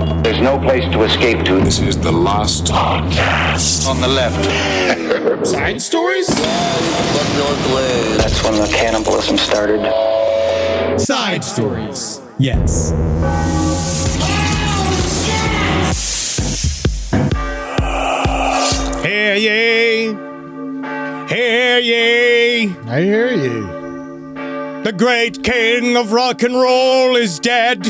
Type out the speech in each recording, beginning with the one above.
There's no place to escape to. This is the last podcast. On the left. Side stories? That's when the cannibalism started. Side stories. Yes. Hear ye. Hear ye. I hear you. The great king of rock and roll is dead.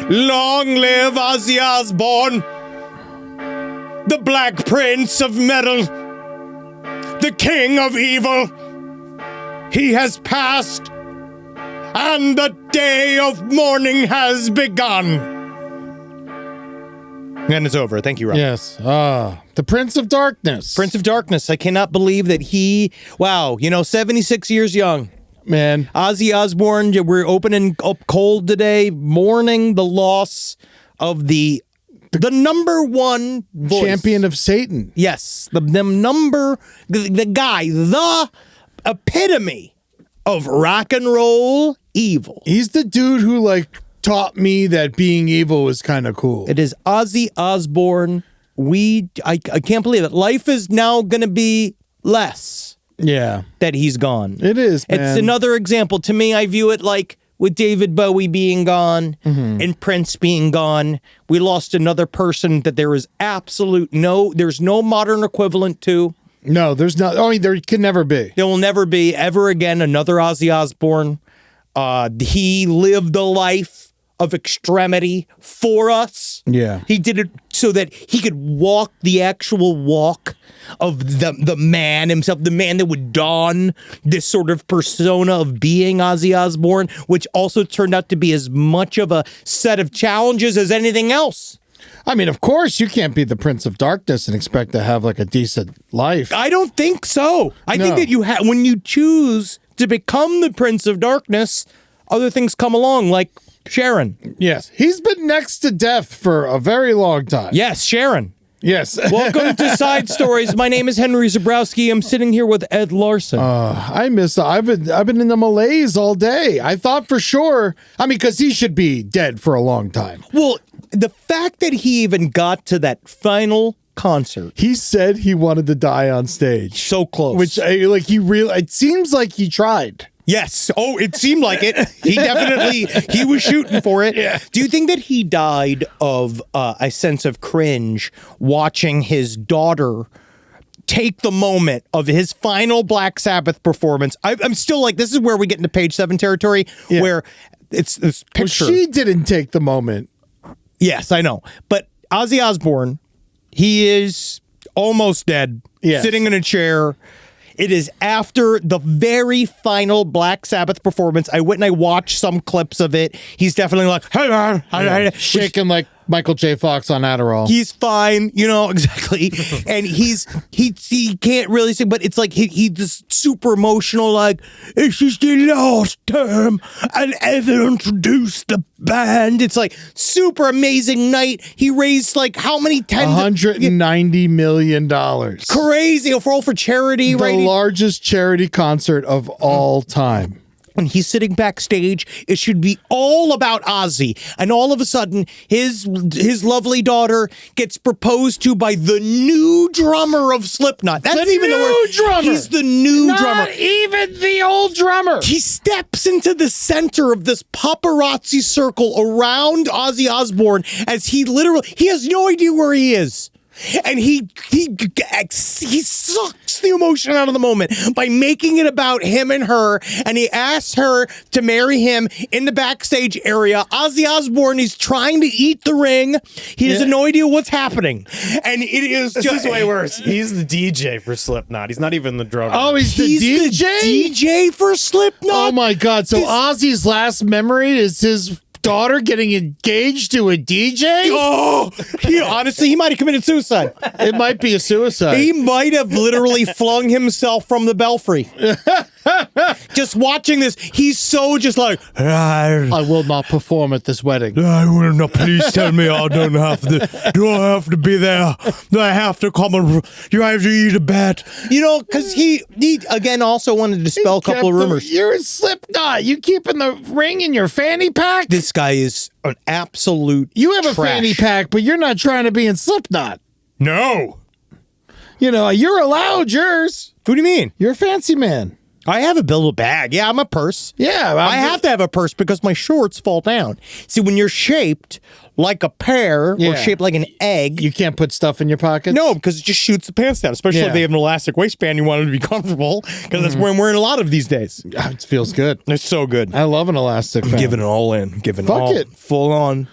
Long live Ozzy Osbourne, the Black Prince of Metal, the King of Evil. He has passed, and the day of mourning has begun. And it's over. Thank you, Rob. Yes. The Prince of Darkness. Prince of Darkness. I cannot believe that he, 76 years young. Man. Ozzy Osbourne, we're opening up cold today, mourning the loss of the number one voice. Champion of Satan. Yes, the guy, the epitome of rock and roll evil. He's the dude who, taught me that being evil was kind of cool. It is Ozzy Osbourne. I can't believe it. Life is now going to be less. Yeah. That he's gone. It is, man. It's another example. To me, I view it like with David Bowie being gone and Prince being gone, we lost another person that there is there's no modern equivalent to. No, there's not. There can never be. There will never be ever again another Ozzy Osbourne. He lived a life of extremity for us. Yeah. He did it so that he could walk the actual walk of the man himself, the man that would don this sort of persona of being Ozzy Osbourne, which also turned out to be as much of a set of challenges as anything else. Of course, you can't be the Prince of Darkness and expect to have a decent life. I don't think so. I think that when you choose to become the Prince of Darkness, other things come along, like Sharon. Yes. He's been next to death for a very long time. Yes, Sharon. Yes. Welcome to Side Stories. My name is Henry Zabrowski. I'm sitting here with Ed Larson. I've been in the malaise all day. I thought for sure, because he should be dead for a long time. Well, the fact that he even got to that final concert. He said he wanted to die on stage. So close. Which, it seems like he tried. Yes. Oh, it seemed like it. He was shooting for it. Yeah. Do you think that he died of a sense of cringe watching his daughter take the moment of his final Black Sabbath performance? I'm still this is where we get into page 7 territory, where it's this picture. Well, she didn't take the moment. Yes, I know. But Ozzy Osbourne, he is almost dead, sitting in a chair. It is after the very final Black Sabbath performance. I went and I watched some clips of it. He's definitely like, hey man, shaking like Michael J. Fox on Adderall. He's fine, exactly. And he can't really sing, but it's like he's just super emotional, like, it's just the last time I'll ever introduce the band. It's like super amazing night. He raised how many $190 million. Crazy. All for charity, right? The largest charity concert of all time. When he's sitting backstage, it should be all about Ozzy. And all of a sudden, his lovely daughter gets proposed to by the new drummer of Slipknot. That's the new drummer. He's the new drummer. Not even the old drummer. He steps into the center of this paparazzi circle around Ozzy Osbourne as he has no idea where he is. And he sucks the emotion out of the moment by making it about him and her, and he asks her to marry him in the backstage area. Ozzy Osbourne is trying to eat the ring. He has no idea what's happening, and this is way worse. He's the DJ for Slipknot. He's not even the drummer. Oh, he's the DJ for Slipknot. Oh my God! So Ozzy's last memory is his daughter getting engaged to a DJ? Oh, he might have committed suicide. It might be a suicide. He might have literally flung himself from the belfry. Just watching this, he's so just like, I will not perform at this wedding. I will not. Please tell me I don't have to. Do I have to be there? Do I have to come and? Do I have to eat a bat? You know, because he again also wanted to dispel a couple of rumors. You're a Slipknot. You keeping the ring in your fanny pack? This guy is an absolute. You have a trash. fanny pack, but you're not trying to be in Slipknot. No. You know, you're allowed yours. What do you mean? You're a fancy man. I have a little bag. Yeah, I'm a purse. Yeah. I have to have a purse because my shorts fall down. See, when you're shaped like a pear or shaped like an egg. You can't put stuff in your pockets? No, because it just shoots the pants down, especially if they have an elastic waistband. You want it to be comfortable because that's what I'm wearing a lot of these days. It feels good. It's so good. I love an elastic band. Giving it all in. Giving Fuck all it. full on.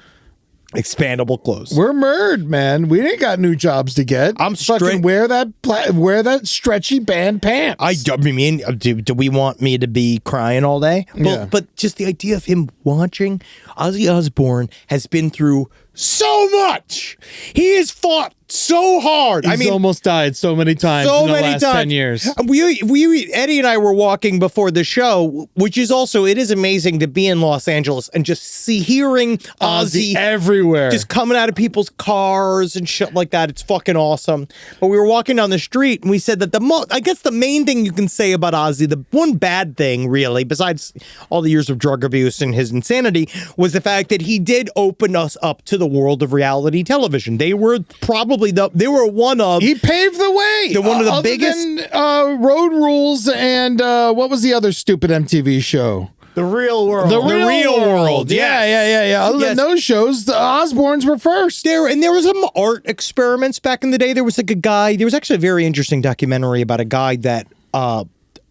Expandable clothes. We're murd, man. We ain't got new jobs to get. I'm fucking straight. wear that stretchy band pants. I mean, do we want me to be crying all day? Yeah. But just the idea of him watching Ozzy Osbourne has been through so much. He has fought so hard. He's almost died so many times in the last 10 years. We Eddie and I were walking before the show, which is also, it is amazing to be in Los Angeles and just hearing Ozzy everywhere. just coming out of people's cars and shit like that. It's fucking awesome. But we were walking down the street and we said that I guess the main thing you can say about Ozzy, the one bad thing really, besides all the years of drug abuse and his insanity, was the fact that he did open us up to the world of reality television. They were probably they were one of. He paved the way. One of the other biggest than, Road Rules and what was the other stupid MTV show? The Real World. The Real World. Yeah. Other than those shows, the Osbournes were first. There was some art experiments back in the day. There was like a guy. There was actually a very interesting documentary about a guy that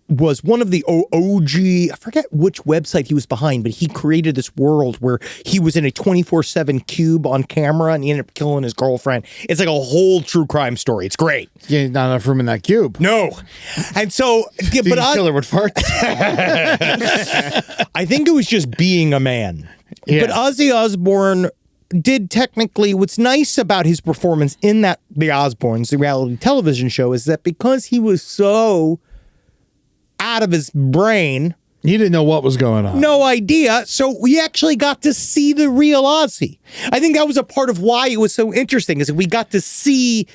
was one of the OG, I forget which website he was behind, but he created this world where he was in a 24/7 cube on camera and he ended up killing his girlfriend. It's like a whole true crime story. It's great. Yeah, not enough room in that cube. No. And so, Did you kill her with farts? I think it was just being a man. Yeah. But Ozzy Osbourne did technically, what's nice about his performance in the Osbournes, the reality television show, is that because he was so out of his brain. He didn't know what was going on. No idea. So we actually got to see the real Ozzy. I think that was a part of why it was so interesting, is that we got to see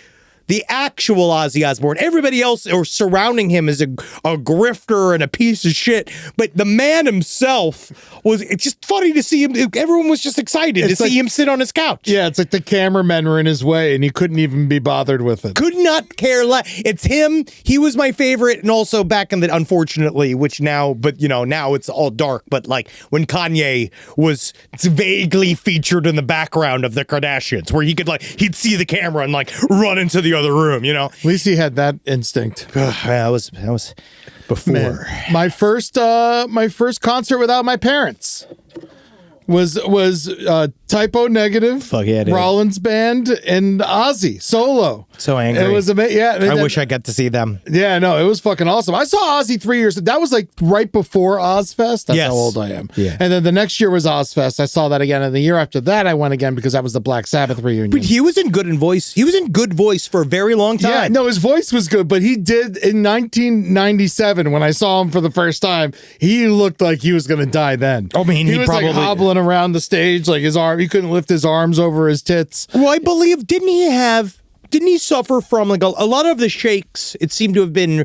the actual Ozzy Osbourne. Everybody else or surrounding him is a grifter and a piece of shit. But the man himself it's just funny to see him. Everyone was just excited to see him sit on his couch. Yeah, it's like the cameramen were in his way and he couldn't even be bothered with it. Could not care less. It's him. He was my favorite. And also back in the, unfortunately, which now, but now it's all dark. But like when Kanye was vaguely featured in the background of the Kardashians, where he could he'd see the camera and run into the other room, At least he had that instinct. that was before. Man, my first concert without my parents was Typo Negative, Fuck yeah, dude. Rollins Band, and Ozzy solo. So angry. It was amazing. Yeah, I wish I got to see them. Yeah, no, it was fucking awesome. I saw Ozzy 3 years. That was right before Ozfest. That's how old I am. Yeah. And then the next year was Ozfest. I saw that again, and the year after that, I went again because that was the Black Sabbath reunion. But he was in good voice. He was in good voice for a very long time. Yeah, no, his voice was good, but he did in 1997 when I saw him for the first time. He looked like he was going to die then. I mean, he was probably hobbling around the stage, his arm. He couldn't lift his arms over his tits. Well, I believe didn't he suffer from a lot of the shakes? It seemed to have been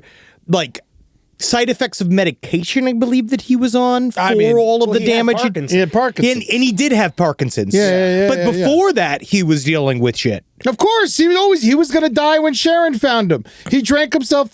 side effects of medication, I believe, that he was on for all of the damage. He had Parkinson's. And he did have Parkinson's. Yeah. But before that, he was dealing with shit. Of course, he was going to die when Sharon found him. He drank himself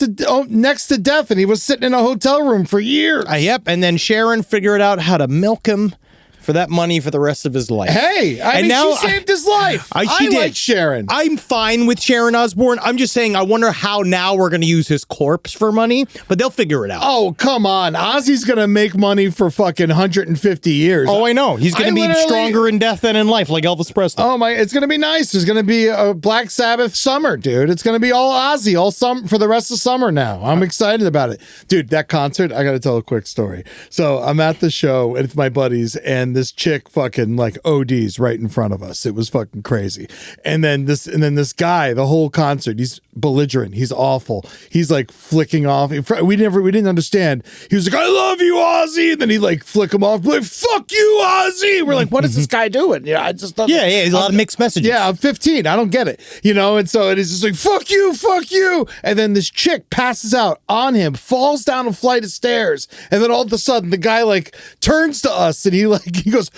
next to death, and he was sitting in a hotel room for years. Yep, and then Sharon figured out how to milk him for that money for the rest of his life. Hey, she saved his life. She did. like Sharon. I'm fine with Sharon Osbourne. I'm just saying, I wonder how now we're going to use his corpse for money, but they'll figure it out. Oh, come on. Ozzy's going to make money for fucking 150 years. Oh, I know. He's going to be stronger in death than in life, like Elvis Presley. Oh, it's going to be nice. There's going to be a Black Sabbath summer, dude. It's going to be all Ozzy all for the rest of summer now. I'm excited about it. Dude, that concert, I got to tell a quick story. So I'm at the show with my buddies, and then this chick fucking like ODs right in front of us. It was fucking crazy. And then this guy, the whole concert, he's belligerent. He's awful. He's like flicking off. We didn't understand. He was like, I love you, Ozzy. And then he like flick him off, like, fuck you, Ozzy. We're like, what is this guy doing? Yeah, I just thought, Yeah, he's a lot of mixed messages. yeah, I'm 15. I don't get it. And so it is just like, fuck you, fuck you. And then this chick passes out on him, falls down a flight of stairs. And then all of a sudden the guy like turns to us and he goes,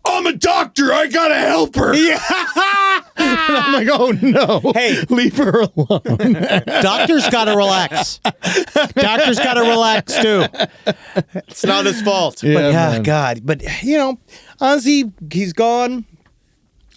I'm a doctor. I gotta help her. Yeah. And I'm like, oh no. Hey. Leave her alone. Doctors gotta relax. Doctors gotta relax too. It's not his fault. Yeah, But man. God. But Ozzy, he's gone.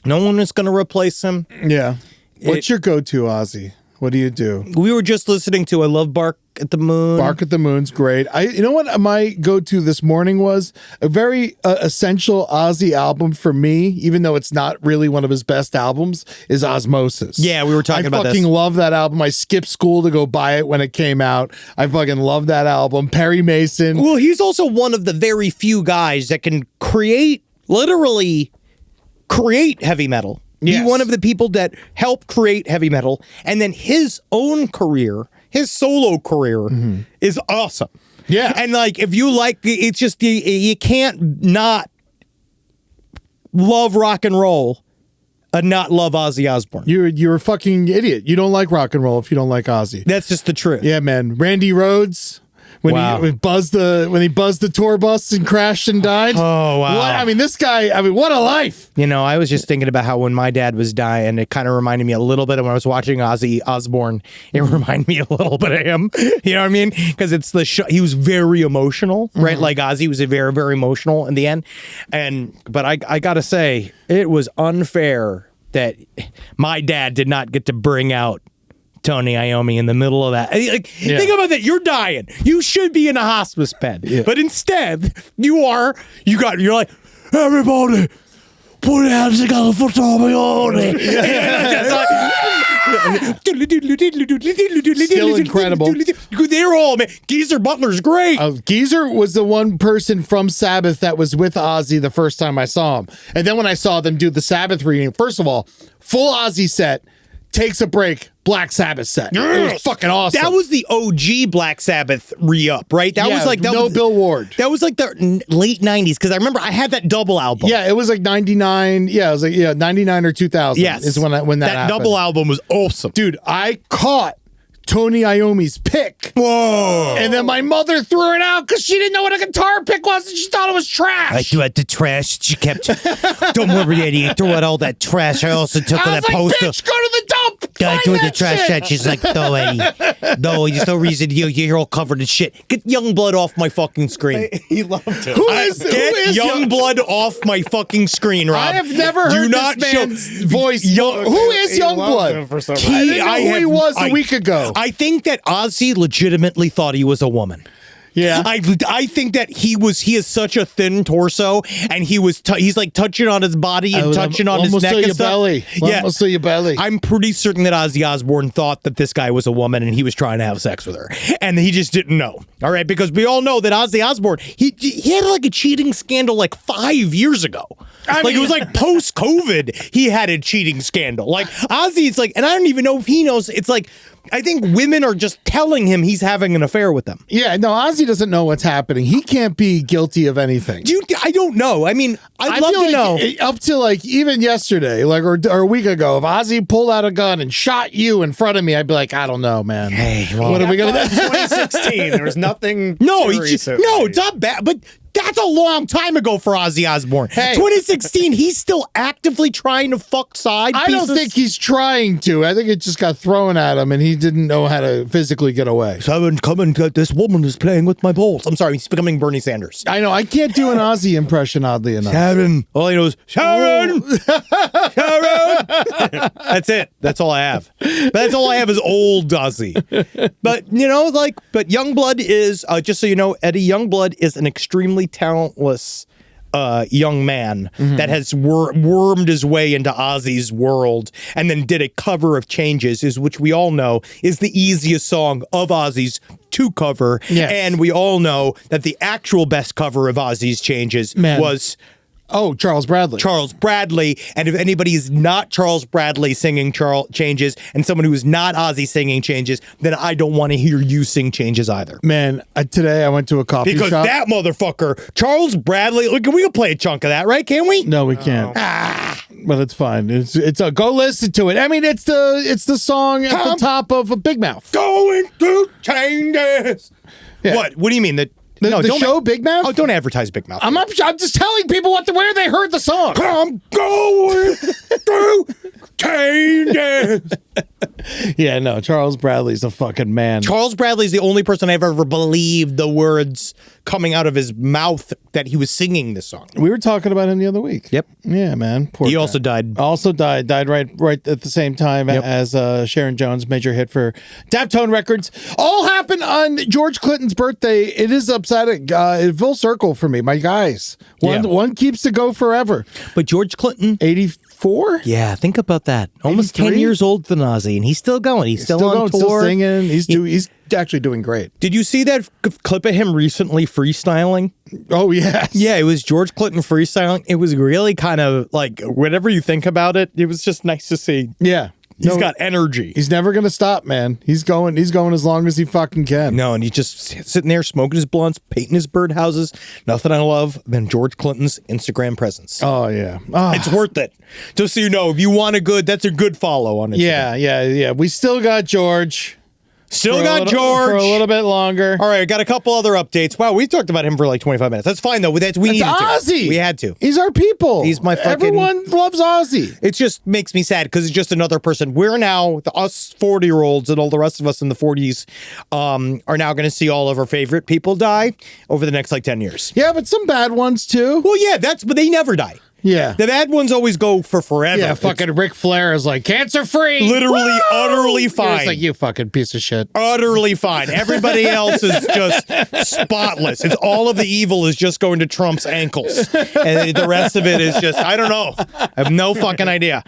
No one is gonna replace him. Yeah. What's your go-to, Ozzy? What do you do? We were just listening to I Love Bark at the Moon. Bark at the Moon's great. You know what my go-to this morning was? A very essential Ozzy album for me, even though it's not really one of his best albums, is Osmosis. Yeah, we were talking about this. I fucking love that album. I skipped school to go buy it when it came out. I fucking love that album. Perry Mason. Well, he's also one of the very few guys that can literally create heavy metal. Yes. He's one of the people that helped create heavy metal. And then his own career, his solo career is awesome. Yeah. And like, if you like, it's just, you can't not love rock and roll and not love Ozzy Osbourne. You're a fucking idiot. You don't like rock and roll if you don't like Ozzy. That's just the truth. Yeah, man. Randy Rhoads. When Wow. he buzzed the tour bus and crashed and died. Oh, wow. What? I mean, this guy, what a life. I was just thinking about how when my dad was dying, it kind of reminded me a little bit of when I was watching Ozzy Osbourne. It reminded me a little bit of him. You know what I mean? Because it's the show. He was very emotional, right? Like Ozzy was very, very emotional in the end. But I got to say, it was unfair that my dad did not get to bring out Tony Iommi in the middle of that. Think about that. You're dying. You should be in a hospice bed. Yeah. But instead, you're like, everybody, put your hands together for Tommy Iommi. Still incredible. They're all, man. Geezer Butler's great. Geezer was the one person from Sabbath that was with Ozzy the first time I saw him. And then when I saw them do the Sabbath reading, first of all, full Ozzy set, takes a break, Black Sabbath set. It was fucking awesome. That was the OG Black Sabbath re-up, right? That was like Bill Ward. That was like the late 90s, because I remember I had that double album. Yeah, it was like 99. Yeah, it was like 99 or 2000. Yes. Is when that happened. Double album was awesome. Dude, I caught Tony Iommi's pick. Whoa. And then my mother threw it out because she didn't know what a guitar pick was and she thought it was trash. I threw out the trash. She kept, don't worry, Eddie, I threw out all that trash. I also took I that was like, poster. bitch, go to the dump. I Find threw that the trash shit. out. She's like, no, Eddie. No, there's no reason. You're all covered in shit. Get Youngblood off my fucking screen. He loved it. Who is Youngblood off my fucking screen, Rob. I have never heard this man's voice. Who is Youngblood? For some I didn't know who he was a week ago. I think that Ozzy legitimately thought he was a woman. Yeah. I think that he has such a thin torso, and he's like touching on his body and touching on his neck and stuff. Belly. Yeah. Almost to your belly. I'm pretty certain that Ozzy Osbourne thought that this guy was a woman and he was trying to have sex with her, and he just didn't know. All right, because we all know that Ozzy Osbourne he had like a cheating scandal like 5 years ago. It was like post-COVID he had a cheating scandal. Like Ozzy's like, and I don't even know if he knows. It's like, I think women are just telling him he's having an affair with them. Yeah, no, Ozzy doesn't know what's happening. He can't be guilty of anything. I don't know. I mean, I'd love to know. Up to like even yesterday, like or a week ago, if Ozzy pulled out a gun and shot you in front of me, I'd be like, I don't know, man. Hey, what are we gonna do? 2016. There was nothing. No, it's not bad, but that's a long time ago for Ozzy Osbourne. Hey. 2016, he's still actively trying to fuck side I don't think he's trying to. I think it just got thrown at him and he didn't know how to physically get away. Sharon, come and get this woman is playing with my balls. I'm sorry, he's becoming Bernie Sanders. I know. I can't do an Ozzy impression, oddly enough. Sharon. All he knows, Sharon! Sharon! That's it. That's all I have. But that's all I have is old Ozzy. But, but Youngblood is, just so you know, Eddie, Youngblood is an extremely talentless young man that has wormed his way into Ozzy's world and then did a cover of Changes, which we all know is the easiest song of Ozzy's to cover. Yes. And we all know that the actual best cover of Ozzy's Changes was Oh, Charles Bradley. Charles Bradley. And if anybody is not Charles Bradley singing Changes and someone who is not Ozzy singing Changes, then I don't want to hear you sing Changes either. Man, today I went to a coffee Because shop. that motherfucker, Charles Bradley, look, we can play a chunk of that, right? Can we? No, we can't. But it's fine. It's a go listen to it. I mean, it's the song at the top of a Big Mouth. Going through changes. Yeah. What? What do you mean? The don't show Big Mouth? Oh, don't advertise Big Mouth. I'm just telling people where they heard the song. I'm going through changes. Yeah, no, Charles Bradley's a fucking man. Charles Bradley's the only person I've ever believed the words coming out of his mouth that he was singing this song. We were talking about him the other week. Yep. Yeah, man. Poor He guy. also died. Died right at the same time as Sharon Jones' major hit for Daptone Records. All happened on George Clinton's birthday. It is upsetting. Full circle for me, my guys. One keeps to go forever. But George Clinton, 84. yeah, think about that. Almost 10 83? years older than Ozzy, and he's still going. He's still on going, tour. still singing. He's actually doing great. Did you see that clip of him recently freestyling? Oh yes. Yeah, it was George Clinton freestyling. It was really kind of like, whatever you think about it, it was just nice to see. Yeah. He's got energy. He's never gonna stop, man. He's going as long as he fucking can. No, and he's just sitting there smoking his blunts, painting his birdhouses. Nothing I love than George Clinton's Instagram presence. Oh yeah. Oh. It's worth it. Just so you know, if you want that's a good follow on Instagram. Yeah. We still got George. Still For got George. for a little bit longer. All right, got a couple other updates. Wow, we talked about him for like 25 minutes. That's fine though. We needed to. Ozzy. We had to. He's our people. He's my fucking. Everyone loves Ozzy. It just makes me sad because it's just another person. We're now, us 40-year-olds and all the rest of us in the 40s are now going to see all of our favorite people die over the next like 10 years. Yeah, but some bad ones too. Well, yeah, but they never die. Yeah. The bad ones always go for forever. Yeah, fucking Ric Flair is like cancer free. Literally, utterly fine. It's like, you fucking piece of shit. Utterly fine. Everybody else is just spotless. It's all of the evil is just going to Trump's ankles. And the rest of it is just, I don't know. I have no fucking idea.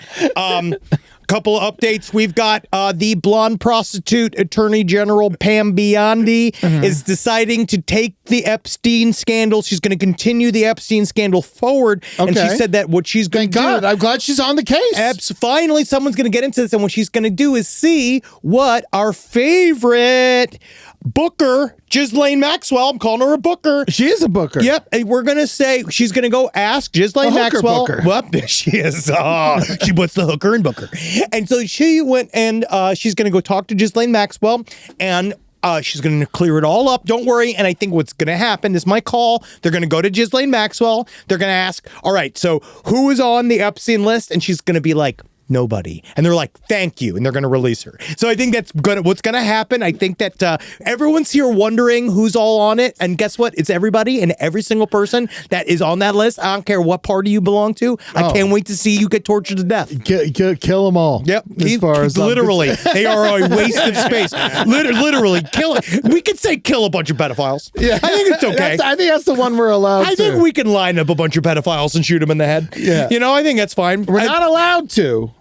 Couple of updates. We've got the blonde prostitute attorney general Pam Biondi is deciding to take the Epstein scandal. She's going to continue the Epstein scandal forward. And she said that what she's going to do. God, I'm glad she's on the case. Finally, someone's going to get into this. And what she's going to do is see what our favorite booker, Ghislaine Maxwell, I'm calling her a booker. She is a booker. Yep, and we're gonna say she's gonna go ask Ghislaine Maxwell. Booker. What she is? She puts the hooker in booker, and so she went and she's gonna go talk to Ghislaine Maxwell, and she's gonna clear it all up. Don't worry. And I think what's gonna happen is my call. They're gonna go to Ghislaine Maxwell. They're gonna ask, all right, so who is on the Epstein list? And she's gonna be like, nobody. And they're like, thank you. And they're going to release her. So I think that's what's going to happen. I think that everyone's here wondering who's all on it. And guess what? It's everybody and every single person that is on that list. I don't care what party you belong to. I can't wait to see you get tortured to death. Kill them all. Yep. As far as literally, they are a waste of space. Literally, kill. We could say kill a bunch of pedophiles. Yeah. I think it's okay. I think that's the one we're allowed to. I think we can line up a bunch of pedophiles and shoot them in the head. Yeah. You know, I think that's fine. We're not allowed to.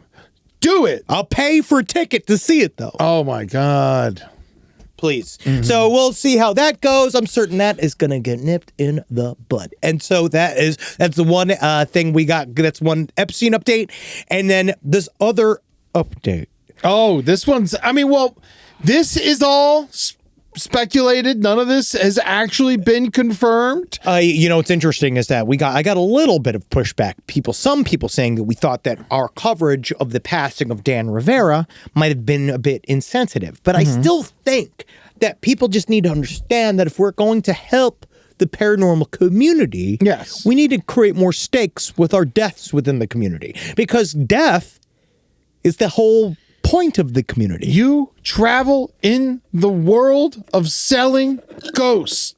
Do it. I'll pay for a ticket to see it, though. Oh, my God. Please. So we'll see how that goes. I'm certain that is going to get nipped in the bud. And so that's the one thing we got. That's one Epstein update. And then this other update. Oh, this one's, this is all speculated. None of this has actually been confirmed. What's interesting is that I got a little bit of pushback. Some people saying that we thought that our coverage of the passing of Dan Rivera might have been a bit insensitive. But I still think that people just need to understand that if we're going to help the paranormal community, yes, we need to create more stakes with our deaths within the community, because death is the whole point of the community. You travel in the world of selling ghosts.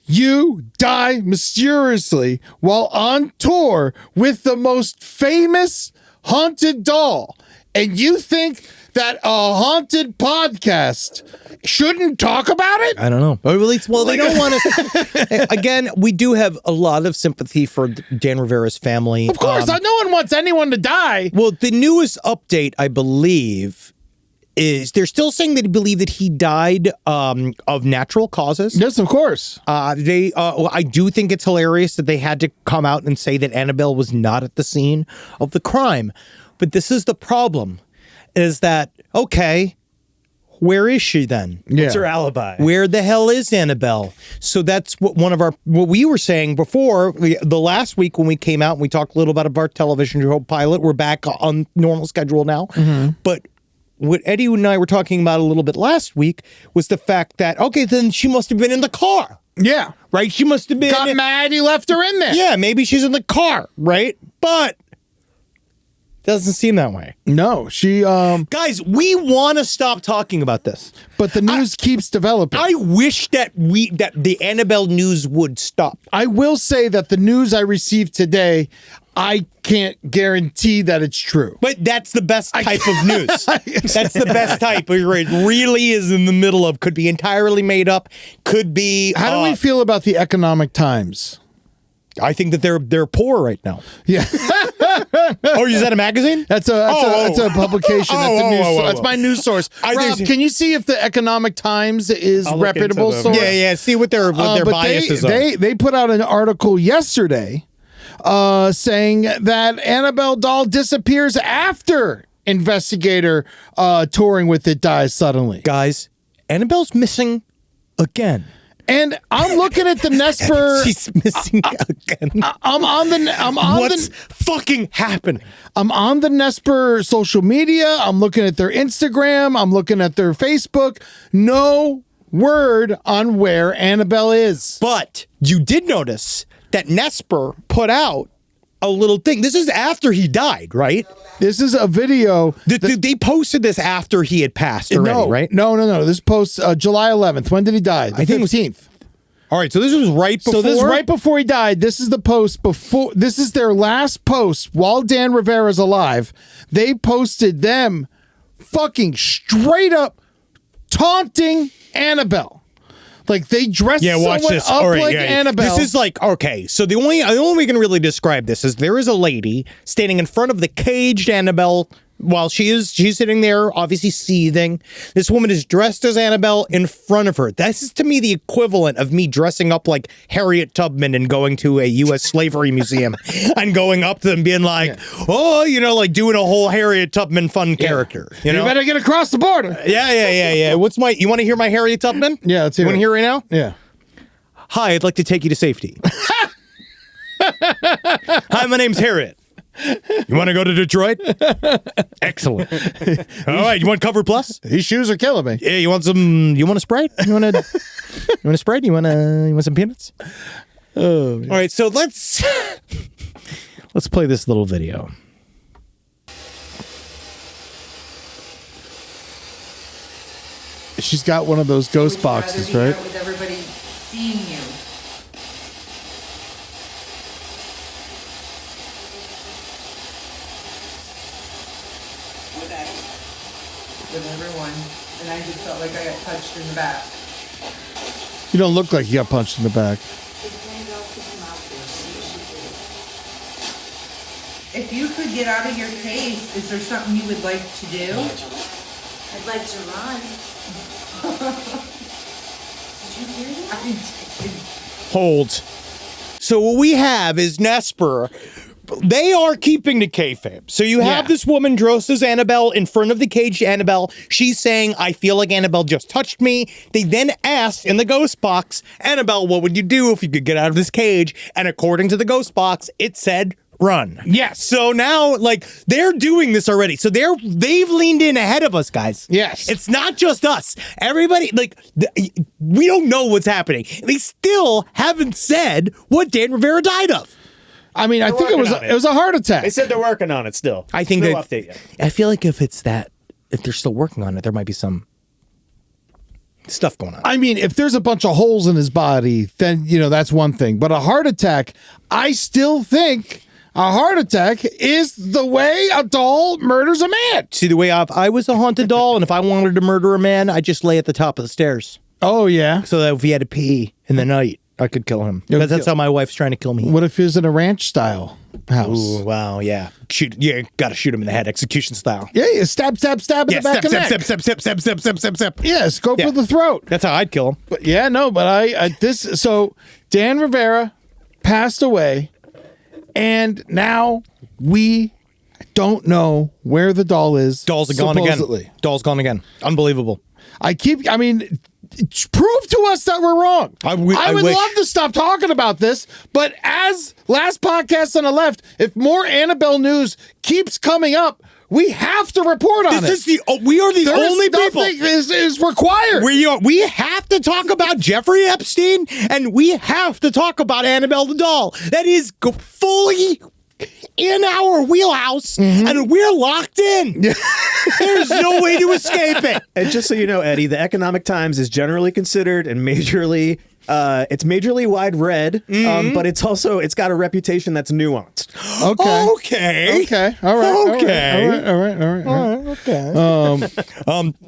You die mysteriously while on tour with the most famous haunted doll. And you think that a haunted podcast shouldn't talk about it? I don't know. Well, they don't want to. Again, we do have a lot of sympathy for Dan Rivera's family. Of course, no one wants anyone to die. Well, the newest update, I believe, is they're still saying that they believe that he died of natural causes. Yes, of course. I do think it's hilarious that they had to come out and say that Annabelle was not at the scene of the crime. But this is the problem, is that, okay, where is she then? What's her alibi? Where the hell is Annabelle? So that's what what we were saying before, the last week when we came out and we talked a little about our television show pilot. We're back on normal schedule now. But what Eddie and I were talking about a little bit last week was the fact that, okay, then she must have been in the car. Yeah. Right? She must have been... Got mad, he left her in there. Yeah, maybe she's in the car, right? But doesn't seem that way. No, she... Guys, we want to stop talking about this. But the news keeps developing. I wish that the Annabelle news would stop. I will say that the news I received today, I can't guarantee that it's true. But that's the best type of news. That's the best type. Where it really is in the middle of, could be entirely made up, could be... How do we feel about the Economic Times? I think that they're poor right now. Yeah. Oh, is that a magazine? That's a publication. That's a news. That's my news source. Rob, can you see if the Economic Times is reputable source? Yeah. See what their biases are. They put out an article yesterday saying that Annabelle doll disappears after investigator touring with it dies suddenly. Guys, Annabelle's missing again. And I'm looking at the Nesper. She's missing again. What's fucking happening? I'm on the Nesper social media. I'm looking at their Instagram. I'm looking at their Facebook. No word on where Annabelle is. But you did notice that Nesper put out a little thing. This is after he died, right? This is a video. They posted this after he had passed already, right? No. This post July 11th. When did he die? I think 15th. All right, so this was right before. So this is right before he died. This is the post before. This is their last post while Dan Rivera's alive. They posted them fucking straight up taunting Annabelle. Like they dressed someone up like Annabelle. This is like, okay, so the only way we can really describe this is there is a lady standing in front of the caged Annabelle while she's sitting there, obviously seething. This woman is dressed as Annabelle in front of her. This is to me the equivalent of me dressing up like Harriet Tubman and going to a U.S. slavery museum and going up to them being like, oh, like doing a whole Harriet Tubman fun character. You better get across the border. Yeah. You want to hear my Harriet Tubman? Yeah, let's hear You want to hear it right now? Yeah. Hi, I'd like to take you to safety. Hi, my name's Harriet. You want to go to Detroit? Excellent. All right, you want Cover Plus? These shoes are killing me. Yeah, you want a Sprite? You want a Sprite? You want some peanuts? Oh, man. All right, so let's play this little video. She's got one of those ghost boxes, right? With everybody seeing you. With everyone, and I just felt like I got touched in the back. You don't look like you got punched in the back. If you could get out of your case, is there something you would like to do? I'd like to run. Did you hear that? Hold. So what we have is Nesper. They are keeping the kayfabe. So you have this woman dressed as Annabelle in front of the caged Annabelle. She's saying, I feel like Annabelle just touched me. They then asked in the ghost box, Annabelle, what would you do if you could get out of this cage? And according to the ghost box, it said, run. Yes. So now, they're doing this already. So they've leaned in ahead of us, guys. Yes. It's not just us. Everybody, we don't know what's happening. They still haven't said what Dan Rivera died of. I mean, I think it was a heart attack. They said they're working on it still. I think no update yet. I feel like if they're still working on it, there might be some stuff going on. I mean, if there's a bunch of holes in his body, then, that's one thing. But a heart attack, I still think a heart attack is the way a doll murders a man. See, the way I was a haunted doll, and if I wanted to murder a man, I'd just lay at the top of the stairs. Oh, yeah. So that if he had to pee in the night, I could kill him. Because that's how my wife's trying to kill me. What if he was in a ranch style? house. Ooh, wow, yeah. Gotta shoot him in the head, execution style. Yeah, stab in the back of the neck. Step. Yes, go for the throat. That's how I'd kill him. But yeah, no, but so Dan Rivera passed away, and now we don't know where the doll is. Doll's gone supposedly. again. Doll's gone again. Unbelievable. Prove to us that we're wrong. I would wish. love to stop talking about this, but as last podcast on the left, if more Annabelle news keeps coming up, we have to report on it. We are the only people. Nothing is required. We have to talk about Jeffrey Epstein, and we have to talk about Annabelle the doll. That is fully in our wheelhouse, and we're locked in. There's no way to escape it. And just so you know, Eddie, the Economic Times is generally considered and majorly it's majorly wide read, but it's got a reputation that's nuanced. Okay. All right.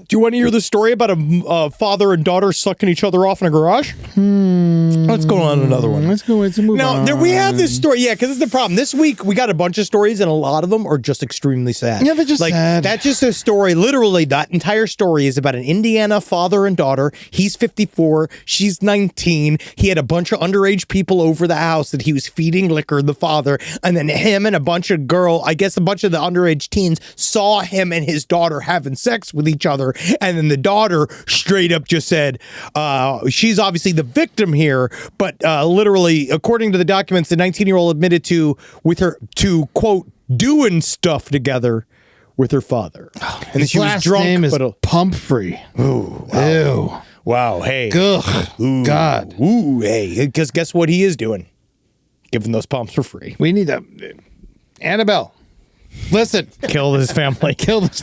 Do you want to hear the story about a father and daughter sucking each other off in a garage? Let's go on to another one. Let's move on. Now, we have this story. Yeah, because it's the problem. This week, we got a bunch of stories, and a lot of them are just extremely sad. Yeah, they're just sad. That's just a story. Literally, that entire story is about an Indiana father and daughter. He's 54. She's 19. He had a bunch of underage people over the house that he was feeding liquor, the father, and then him and a bunch of the underage teens saw him and his daughter having sex with each other, and then the daughter straight up just said, she's obviously the victim here, but literally, according to the documents, the 19-year-old admitted to quote, doing stuff together with her father. And His she was last drunk, name is but Pumphrey. Ooh, Ew. wow, hey. Ugh. Ooh, God. Ooh, hey. Because guess what he is doing? Giving those pumps for free. We need to... Annabelle, listen. Kill his family. Kill this.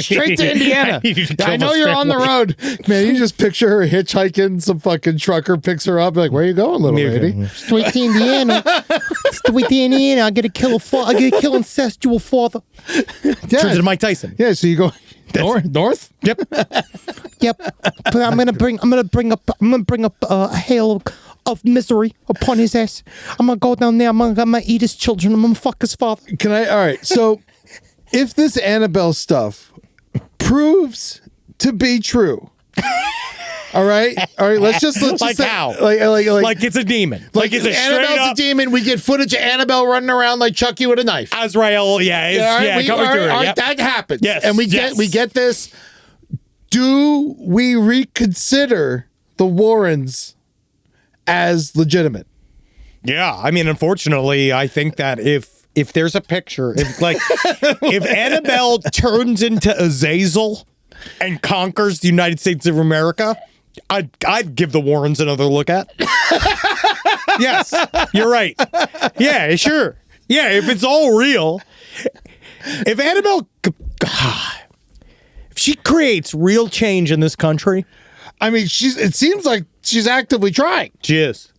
Straight to Indiana. I know you're on the road. Man, you just picture her hitchhiking. Some fucking trucker picks her up. Like, where are you going, little lady? Straight to Indiana. Straight to Indiana. I gotta kill incestual father. Yeah. Turns into Mike Tyson. Yeah, so you go north? Yep. But I'm gonna bring up a hail of misery upon his ass. I'm gonna go down there. I'm gonna eat his children. I'm gonna fuck his father. All right. So if this Annabelle stuff proves to be true, all right. Let's just like say, how? Like it's a demon. Like it's a Annabelle's a demon. We get footage of Annabelle running around like Chucky with a knife. Azrael, That happens. Yes, and we get this. Do we reconsider the Warrens as legitimate? Yeah, I mean, unfortunately, I think that if there's a picture, if Annabelle turns into Azazel and conquers the United States of America, I'd give the Warrens another look at. Yes, you're right. Yeah, sure. Yeah, if it's all real, if Annabelle, if she creates real change in this country, I mean, it seems like she's actively trying. she is.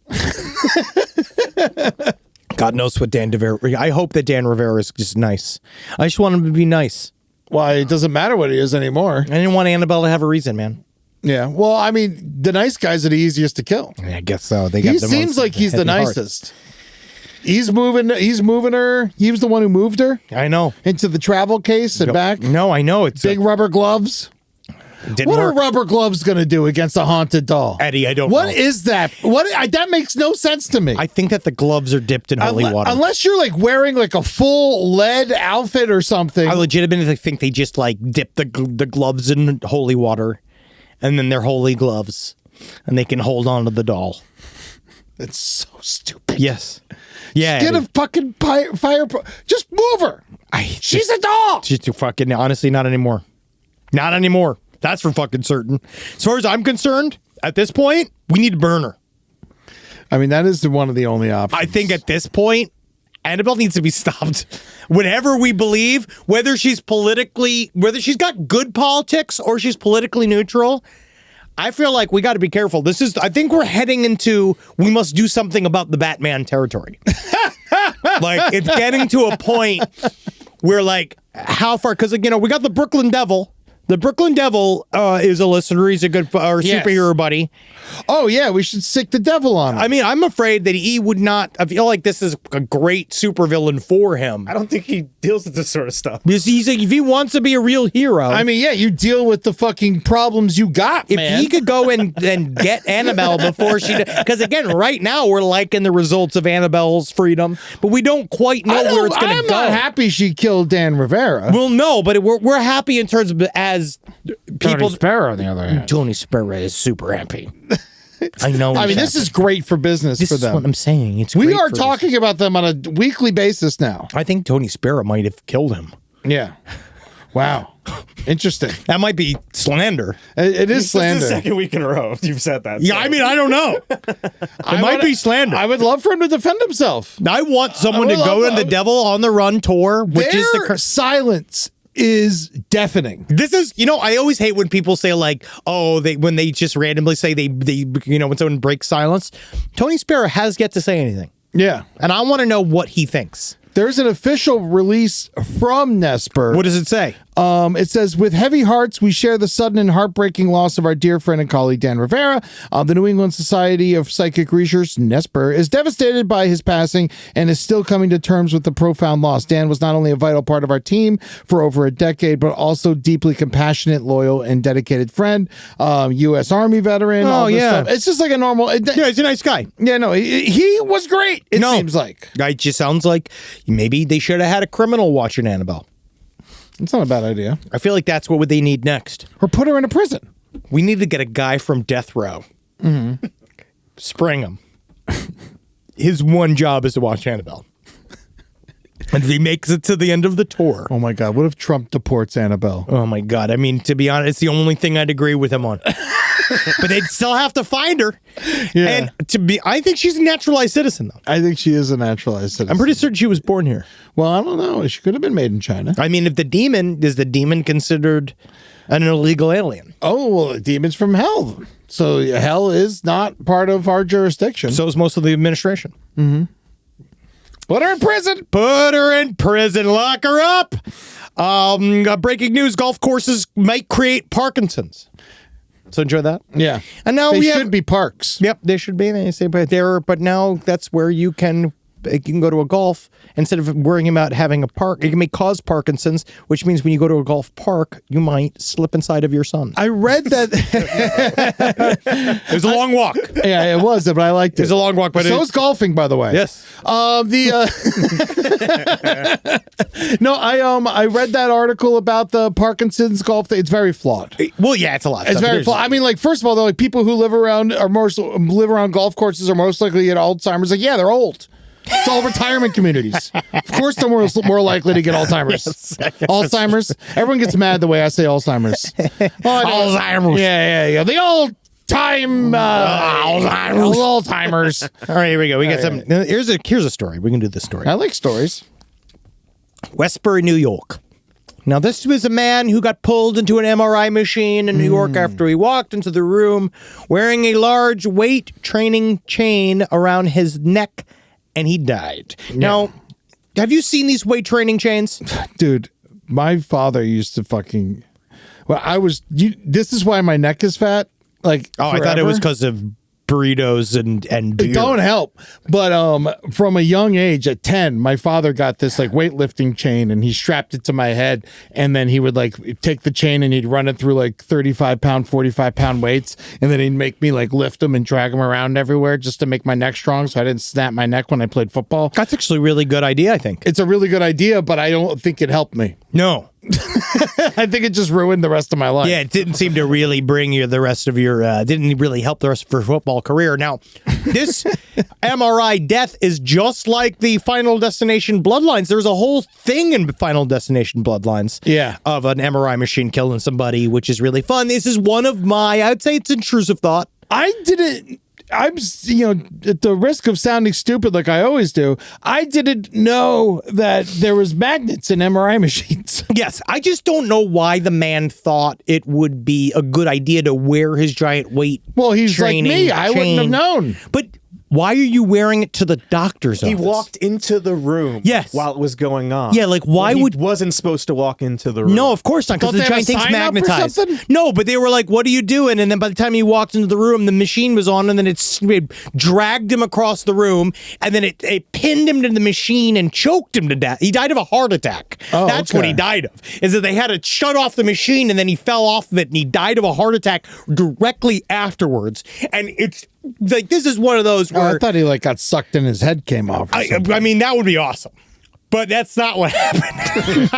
God knows what Dan Rivera. I hope that Dan Rivera is just nice. I just want him to be nice. Why, it doesn't matter what he is anymore. I didn't want Annabelle to have a reason, man. Yeah. Well, I mean, the nice guys are the easiest to kill. I guess so. He seems like he's the nicest. He's moving her. He was the one who moved her. I know. Into the travel case and back. No, I know. It's big rubber gloves. What are rubber gloves going to do against a haunted doll? Eddie, I don't know. What is that? That makes no sense to me. I think that the gloves are dipped in holy water. Unless you're like wearing like a full lead outfit or something. I legitimately think they just like dip the gloves in holy water, and then they're holy gloves, and they can hold on to the doll. It's so stupid. Yes. Yeah. Get a fucking fire. Just move her. She's a doll. She's too fucking. Honestly, not anymore. Not anymore. That's for fucking certain. As far as I'm concerned, at this point, we need to burn her. I mean, that is one of the only options. I think at this point, Annabelle needs to be stopped. Whatever we believe, whether she's got good politics or she's politically neutral, I feel like we got to be careful. I think we're heading into, we must do something about the Batman territory. Like, it's getting to a point where, like, how far, because, we got the Brooklyn Devil The Brooklyn Devil is a listener. He's a good superhero buddy. Oh, yeah, we should sick the devil on him. I mean, I'm afraid that he would not. I feel like this is a great supervillain for him. I don't think he deals with this sort of stuff. Because if he wants to be a real hero. I mean, yeah, you deal with the fucking problems you got, man. If he could go and get Annabelle before she... Because, again, right now, we're liking the results of Annabelle's freedom, but we don't quite know where it's going to go. I'm not happy she killed Dan Rivera. Well, no, but we're happy in terms of as people... Tony Sparrow, on the other hand. Tony Sparrow is super happy. I know. I mean, this is great for business This for is them. what I'm saying. We great are for talking about them on a weekly basis now. I think Tony Sparrow might have killed him. Yeah. Wow. Interesting. That might be slander. It is This is slander. the second week in a row you've said that. Yeah, I mean, I don't know. It might be slander. I would love for him to defend himself. I want someone I to would go love- on the Devil on the Run tour, which is Their silence is deafening. This is, I always hate when people say like, oh, when they just randomly say they when someone breaks silence. Tony Sparrow has yet to say anything. Yeah. And I want to know what he thinks. There's an official release from Nesper. What does it say? It says, with heavy hearts, we share the sudden and heartbreaking loss of our dear friend and colleague, Dan Rivera. The New England Society of Psychic Research, Nesper, is devastated by his passing and is still coming to terms with the profound loss. Dan was not only a vital part of our team for over a decade, but also deeply compassionate, loyal, and dedicated friend. U.S. Army veteran. Oh, all this yeah. stuff. It's just like a normal... Yeah, he's a nice guy. Yeah, no, he was great, it seems like. It just sounds like maybe they should have had a criminal watching Annabelle. It's not a bad idea. I feel like that's what they need next. Or put her in a prison. We need to get a guy from death row. Mm-hmm. Spring him. His one job is to watch Annabelle. And if he makes it to the end of the tour. Oh my God, what if Trump deports Annabelle? Oh my God. I mean, to be honest, it's the only thing I'd agree with him on. But they'd still have to find her. Yeah. And I think she's a naturalized citizen, though. I think she is a naturalized citizen. I'm pretty certain she was born here. Well, I don't know. She could have been made in China. I mean, is the demon considered an illegal alien? Oh, well, the demon's from hell. So hell is not part of our jurisdiction. So is most of the administration. Put her in prison. Put her in prison. Lock her up. Breaking news: golf courses might create Parkinson's. So enjoy that. Yeah. And now they should be parks. Yep, they should be. They say, but now that's where you can go to a golf instead of worrying about having a park. It may cause Parkinson's, which means when you go to a golf park, you might slip inside of your son. I read that. It was a long walk. Yeah, it was, but I liked it. It was a long walk, but so is golfing, by the way. Yes. No, I read that article about the Parkinson's golf thing. It's very flawed. Well, yeah, it's a lot. Of It's stuff. very flawed. I mean, like, first of all, though, like people who live around golf courses are most likely to get Alzheimer's. Like, yeah, they're old. It's all retirement communities. Of course, they're more likely to get Alzheimer's. Alzheimer's. Everyone gets mad the way I say Alzheimer's. Alzheimer's. Yeah. The old time Alzheimer's. All right, here we go. We got some. Here's a story. We can do this story. I like stories. Westbury, New York. Now, this was a man who got pulled into an MRI machine in New York after he walked into the room wearing a large weight training chain around his neck, and he died. Yeah. Now, have you seen these weight training chains? Dude, my father used to fucking... Well, this is why my neck is fat. Like, I thought it was because of burritos and beer. It don't help. But from a young age, at 10, my father got this like weightlifting chain and he strapped it to my head, and then he would like take the chain and he'd run it through like 35-pound, 45-pound weights, and then he'd make me like lift them and drag them around everywhere just to make my neck strong so I didn't snap my neck when I played football. That's actually a really good idea, I think. It's a really good idea, but I don't think it helped me. No. I think it just ruined the rest of my life. Yeah, it didn't seem to really bring you the rest of your, didn't really help the rest of your football career. Now, this MRI death is just like the Final Destination Bloodlines. There's a whole thing in Final Destination Bloodlines of an MRI machine killing somebody, which is really fun. This is one of my, I'd say it's intrusive thought. I'm, at the risk of sounding stupid like I always do, I didn't know that there was magnets in MRI machines. Yes, I just don't know why the man thought it would be a good idea to wear his giant weight. Well, he's like me. I wouldn't have known. But why are you wearing it to the doctor's He office? walked into the room Yes. while it was going on. Yeah, like, why When would- he wasn't supposed to walk into the room? No, of course not, because Don't the they have giant a thing's sign up or magnetized. something? No, but they were like, what are you doing? And then by the time he walked into the room, the machine was on, and then it dragged him across the room, and then it pinned him to the machine and choked him to death. He died of a heart attack. Oh, That's what okay. he died of, is that they had to shut off the machine, and then he fell off of it, and he died of a heart attack directly afterwards. And it's like, this is one of those Oh, where... I thought he like got sucked and his head came off. Or something. I mean, that would be awesome. But that's not what happened.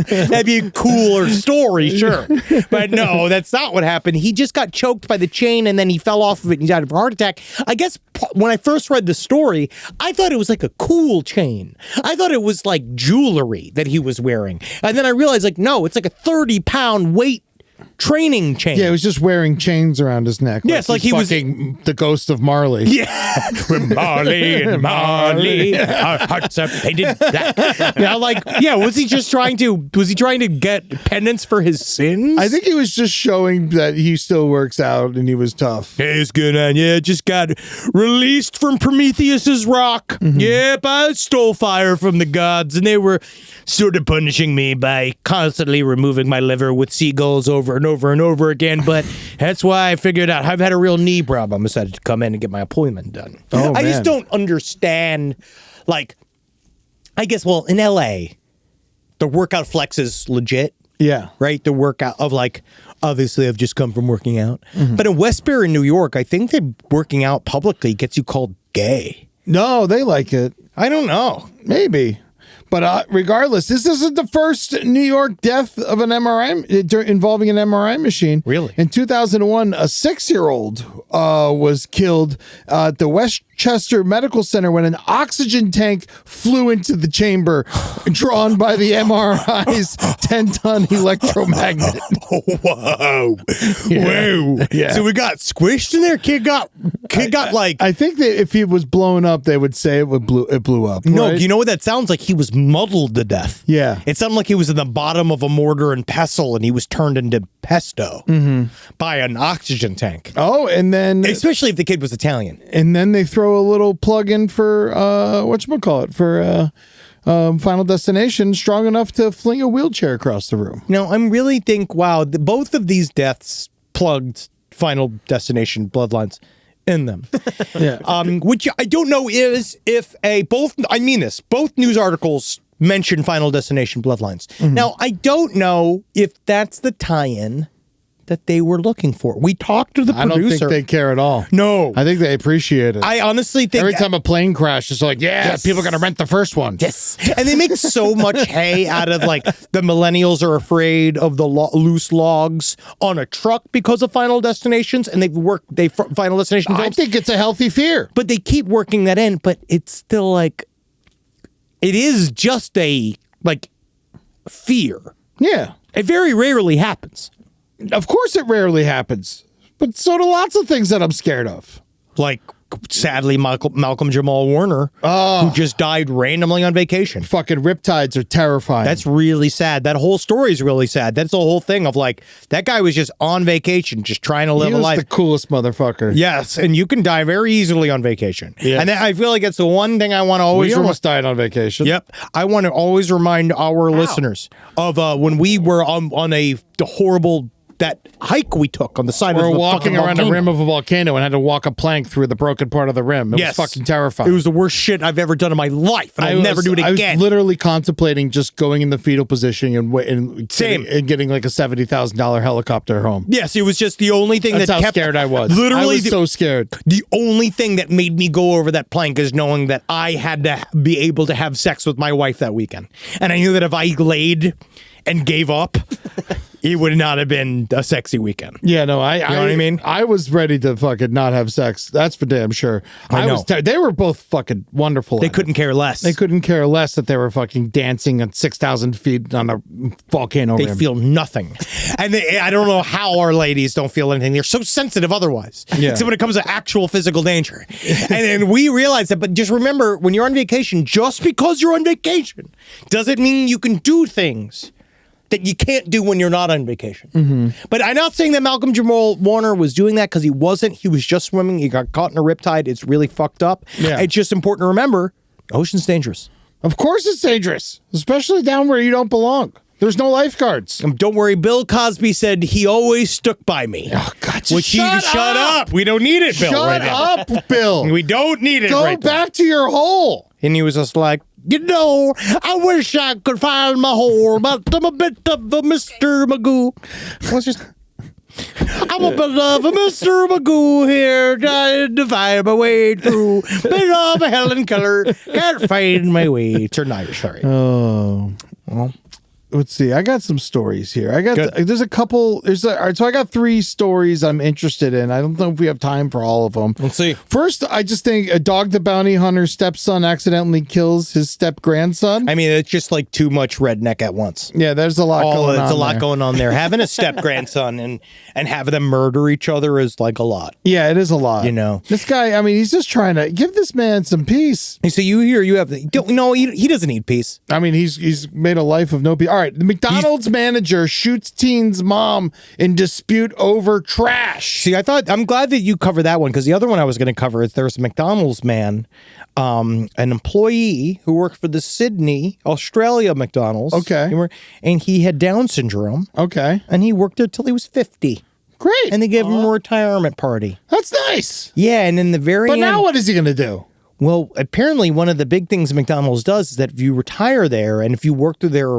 That'd be a cooler story, sure. But no, that's not what happened. He just got choked by the chain, and then he fell off of it and he died of a heart attack. I guess when I first read the story, I thought it was like a cool chain. I thought it was like jewelry that he was wearing. And then I realized, like, no, it's like a 30-pound weight training chain. Yeah, he was just wearing chains around his neck. Yes, like he's he was- fucking the ghost of Marley. Yeah, with Marley and Marley, our hearts are painted black. Yeah, like, yeah. Was he trying to get penance for his sins? I think he was just showing that he still works out and he was tough. Hey, it's good on. Yeah, just got released from Prometheus's rock. Yep, I stole fire from the gods, and they were sort of punishing me by constantly removing my liver with seagulls over and over and over again. But that's why I figured out I've had a real knee problem. I decided to come in and get my appointment done. Oh, I man. just don't understand. Like, I guess, well, in LA, the workout flex is legit. Yeah. Right? The workout of, like, obviously I've just come from working out. But in Westbury, New York, I think that working out publicly gets you called gay. No, they like it. I don't know. Maybe. But regardless, this isn't the first New York death of an MRI involving an MRI machine. Really? In 2001, a 6-year-old was killed at the Westchester Medical Center when an oxygen tank flew into the chamber drawn by the MRI's 10-ton electromagnet. Whoa. Yeah. Whoa. Yeah. So we got squished in there? Kid got like... I think that if he was blown up, they would say it blew up. No, right? you know what that sounds like? He was muddled to death. Yeah. It sounded like he was in the bottom of a mortar and pestle, and he was turned into pesto by an oxygen tank. Oh, and then Especially if the kid was Italian. they throw a little plug in for whatchamacallit, for Final Destination, strong enough to fling a wheelchair across the room. No, I really think, wow, both of these deaths plugged Final Destination bloodlines in them. Yeah. Which I don't know is if both news articles mention Final Destination bloodlines. Now, I don't know if that's the tie-in that they were looking for. We talked to the I don't producer. think they care at all. No. I think they appreciate it. I honestly think Every time a plane crashes, it's like, Yes. people are going to rent the first one. Yes. And they make so much hay out of, like, the millennials are afraid of the loose logs on a truck because of Final Destinations, and Final Destination I films. think it's a healthy fear. But they keep working that in, but it's still like, it is just a, like, fear. Yeah. It very rarely happens. Of course it rarely happens. But so do lots of things that I'm scared of. Like, sadly, Malcolm Jamal Warner, who just died randomly on vacation. Fucking riptides are terrifying. That's really sad. That whole story is really sad. That's the whole thing of, like, that guy was just on vacation, just trying to live he a was life. the coolest motherfucker. Yes, and you can die very easily on vacation. Yeah. And I feel like it's the one thing I want to always We almost died on vacation. Yep. I want to always remind our listeners of when we were on a horrible that hike we took on the side We of were the walking fucking around the volcano. rim of a volcano and had to walk a plank through the broken part of the rim. It was fucking terrifying. It was the worst shit I've ever done in my life, and I'll never do it I was again. literally contemplating just going in the fetal position and Same. getting like a $70,000 helicopter home. Yes, it was just the only thing That's that how kept scared I was. Literally, I was so scared. The only thing that made me go over that plank is knowing that I had to be able to have sex with my wife that weekend, and I knew that if I laid and gave up, it would not have been a sexy weekend. Yeah, no, You know what I mean? I was ready to fucking not have sex. That's for damn sure. I know. They were both fucking wonderful. They at it. couldn't care less. They couldn't care less that they were fucking dancing at 6,000 feet on a volcano They rim. feel nothing. And I don't know how our ladies don't feel anything. They're so sensitive otherwise. Yeah. So when it comes to actual physical danger. And then we realize that, but just remember, when you're on vacation, just because you're on vacation doesn't mean you can do things that you can't do when you're not on vacation. But I'm not saying that Malcolm Jamal Warner was doing that because he wasn't. He was just swimming. He got caught in a riptide. It's really fucked up. Yeah. It's just important to remember, ocean's dangerous. Of course it's dangerous, especially down where you don't belong. There's no lifeguards. Don't worry, Bill Cosby said he always stuck by me. Oh, God, just Which shut up. We don't need it, Bill. Shut up, Bill. We don't need it Go right now. back to your hole. And he was just like, I wish I could find my hole, but I'm a bit of a Mr. Magoo. I'm a bit of a Mr. Magoo here, trying to find my way through. Bit of a Helen Keller, can't find my way. Turn Irish, sorry. Oh, well. Let's see. I got some stories here. There's a couple. All right, so I got 3 stories I'm interested in. I don't know if we have time for all of them. Let's see. First, I just think a Dog the Bounty Hunter's stepson accidentally kills his step grandson. I mean, it's just like too much redneck at once. Yeah, there's a lot going on. There's a lot there. going on there. Having a step grandson and having them murder each other is like a lot. Yeah, it is a lot. You know, this guy. I mean, he's just trying to give this man some peace. So you have he doesn't need peace. I mean, he's made a life of no peace. All right, the McDonald's manager shoots teen's mom in dispute over trash. See, I'm glad that you covered that one because the other one I was going to cover is there's a McDonald's man, an employee who worked for the Sydney, Australia McDonald's. Okay. And he had Down syndrome. Okay. And he worked there till he was 50. Great. And they gave him a retirement party. That's nice. Yeah, and in the very end. But now what is he going to do? Well, apparently one of the big things McDonald's does is that if you retire there and if you work through their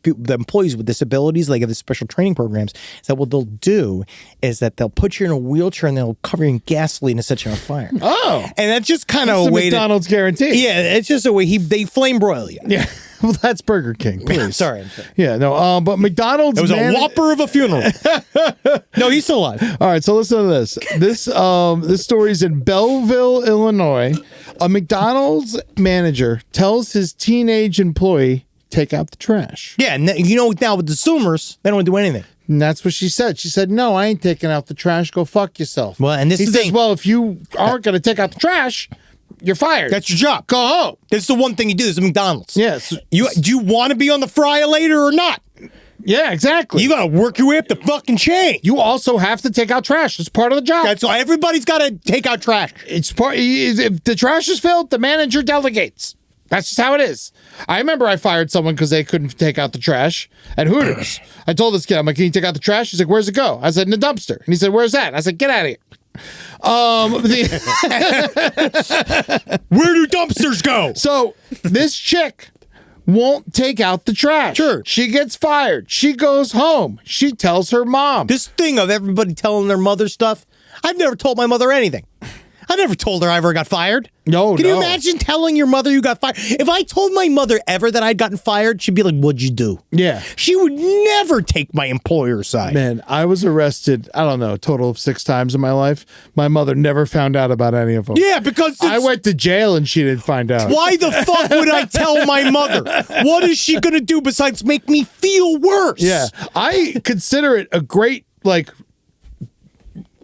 the employees with disabilities, like the special training programs, is that what they'll do is that they'll put you in a wheelchair and they'll cover you in gasoline and set you on fire. Oh. And that's just kind of That's a way McDonald's guarantee. Yeah, it's just a way they flame broil you. Yeah. Well, that's Burger King. Please. Sorry. Yeah, no, but McDonald's. It was a whopper of a funeral. No, he's still alive. All right, so listen to this. This story's in Belleville, Illinois. A McDonald's manager tells his teenage employee, take out the trash. Yeah, and now with the Zoomers, they don't want to do anything. And that's what she said. She said, no, I ain't taking out the trash. Go fuck yourself. Well, and this he is says, well, if you aren't going to take out the trash, you're fired. That's your job. Go home. That's the one thing you do is McDonald's. Yes. Do you want to be on the fryer later or not? Yeah, exactly. You got to work your way up the fucking chain. You also have to take out trash. It's part of the job. That's why everybody's got to take out trash. It's part. If the trash is filled, the manager delegates. That's just how it is. I remember I fired someone because they couldn't take out the trash at Hooters. I told this kid, I'm like, can you take out the trash? He's like, where's it go? I said, in the dumpster. And he said, where's that? I said, get out of here. Where do dumpsters go? So this chick won't take out the trash. Sure. She gets fired. She goes home. She tells her mom. This thing of everybody telling their mother stuff, I've never told my mother anything. I never told her I ever got fired. No, Can you imagine telling your mother you got fired? If I told my mother ever that I'd gotten fired, she'd be like, what'd you do? Yeah. She would never take my employer's side. Man, I was arrested, I don't know, a total of 6 times in my life. My mother never found out about any of them. Yeah, because I went to jail and she didn't find out. Why the fuck would I tell my mother? What is she going to do besides make me feel worse? Yeah. I consider it a great, like,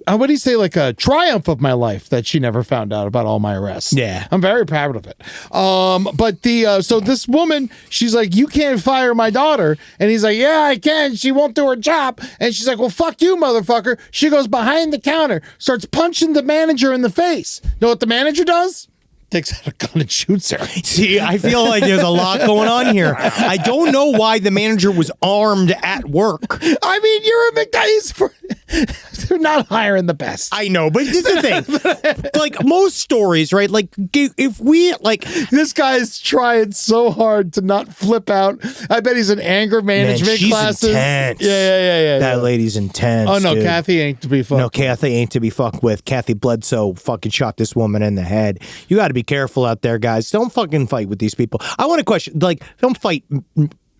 what do you say, like a triumph of my life that she never found out about all my arrests. Yeah. I'm very proud of it. But so this woman, she's like, you can't fire my daughter. And he's like, yeah, I can. She won't do her job. And she's like, well, fuck you, motherfucker. She goes behind the counter, starts punching the manager in the face. Know what the manager does? Takes out a gun and shoots her. See, I feel like there's a lot going on here. I don't know why the manager was armed at work. I mean, you're a McDonald's. They're not hiring the best. I know, but this is the thing. Like most stories, right? Like if we like this guy's trying so hard to not flip out. I bet he's in anger management she's classes. Intense. Yeah. That lady's intense. Oh no, dude. Kathy ain't to be fucked. No, Kathy ain't to be fucked with. Kathy Bledsoe fucking shot this woman in the head. You got to be careful out there, guys. Don't fucking fight with these people. I want to question, like, don't fight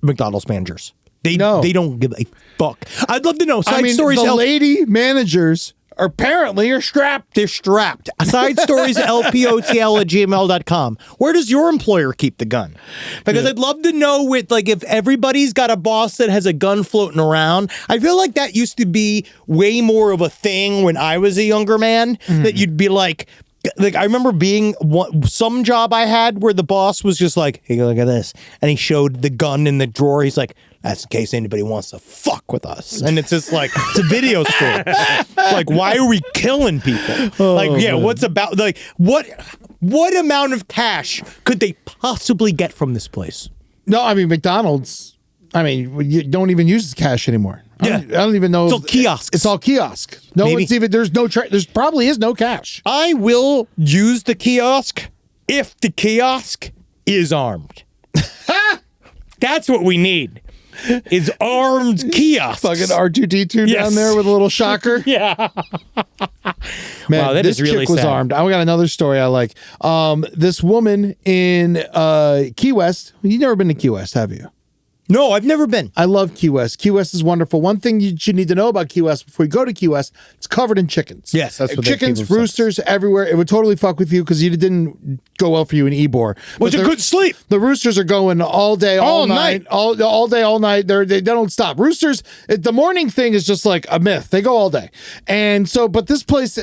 McDonald's managers. They don't give a fuck. I'd love to know. Side stories. The lady managers apparently are strapped. They're strapped. Side stories, lpotl@gmail.com. Where does your employer keep the gun? Because I'd love to know if everybody's got a boss that has a gun floating around. I feel like that used to be way more of a thing when I was a younger man, that you'd be like I remember being some job I had where the boss was just like, hey, look at this. And he showed the gun in the drawer. He's like, That's in case anybody wants to fuck with us. And it's just like, it's a video store. Like, why are we killing people? What's about, like, what amount of cash could they possibly get from this place? No, I mean, McDonald's, you don't even use cash anymore. I don't even know. It's all kiosks. It's all kiosk. No Maybe. one's even, there's probably is no cash. I will use the kiosk if the kiosk is armed. That's what we need. Is armed kiosks. Fucking R2D2 down there with a little shocker. Yeah. Man, Wow, that this is really chick was sad. armed. I got another story I like. This woman in Key West. You've never been to Key West, have you? No, I've never been. I love Key West. Key West is wonderful. One thing you should need to know about Key West before you go to Key West, it's covered in chickens. Yes, that's what chickens, people say. roosters everywhere. It would totally fuck with you because you didn't go well for you in Ybor. Was a good sleep. The roosters are going all day, all night, all day, all night. They don't stop. Roosters. The morning thing is just like a myth. They go all day, and so. But this place.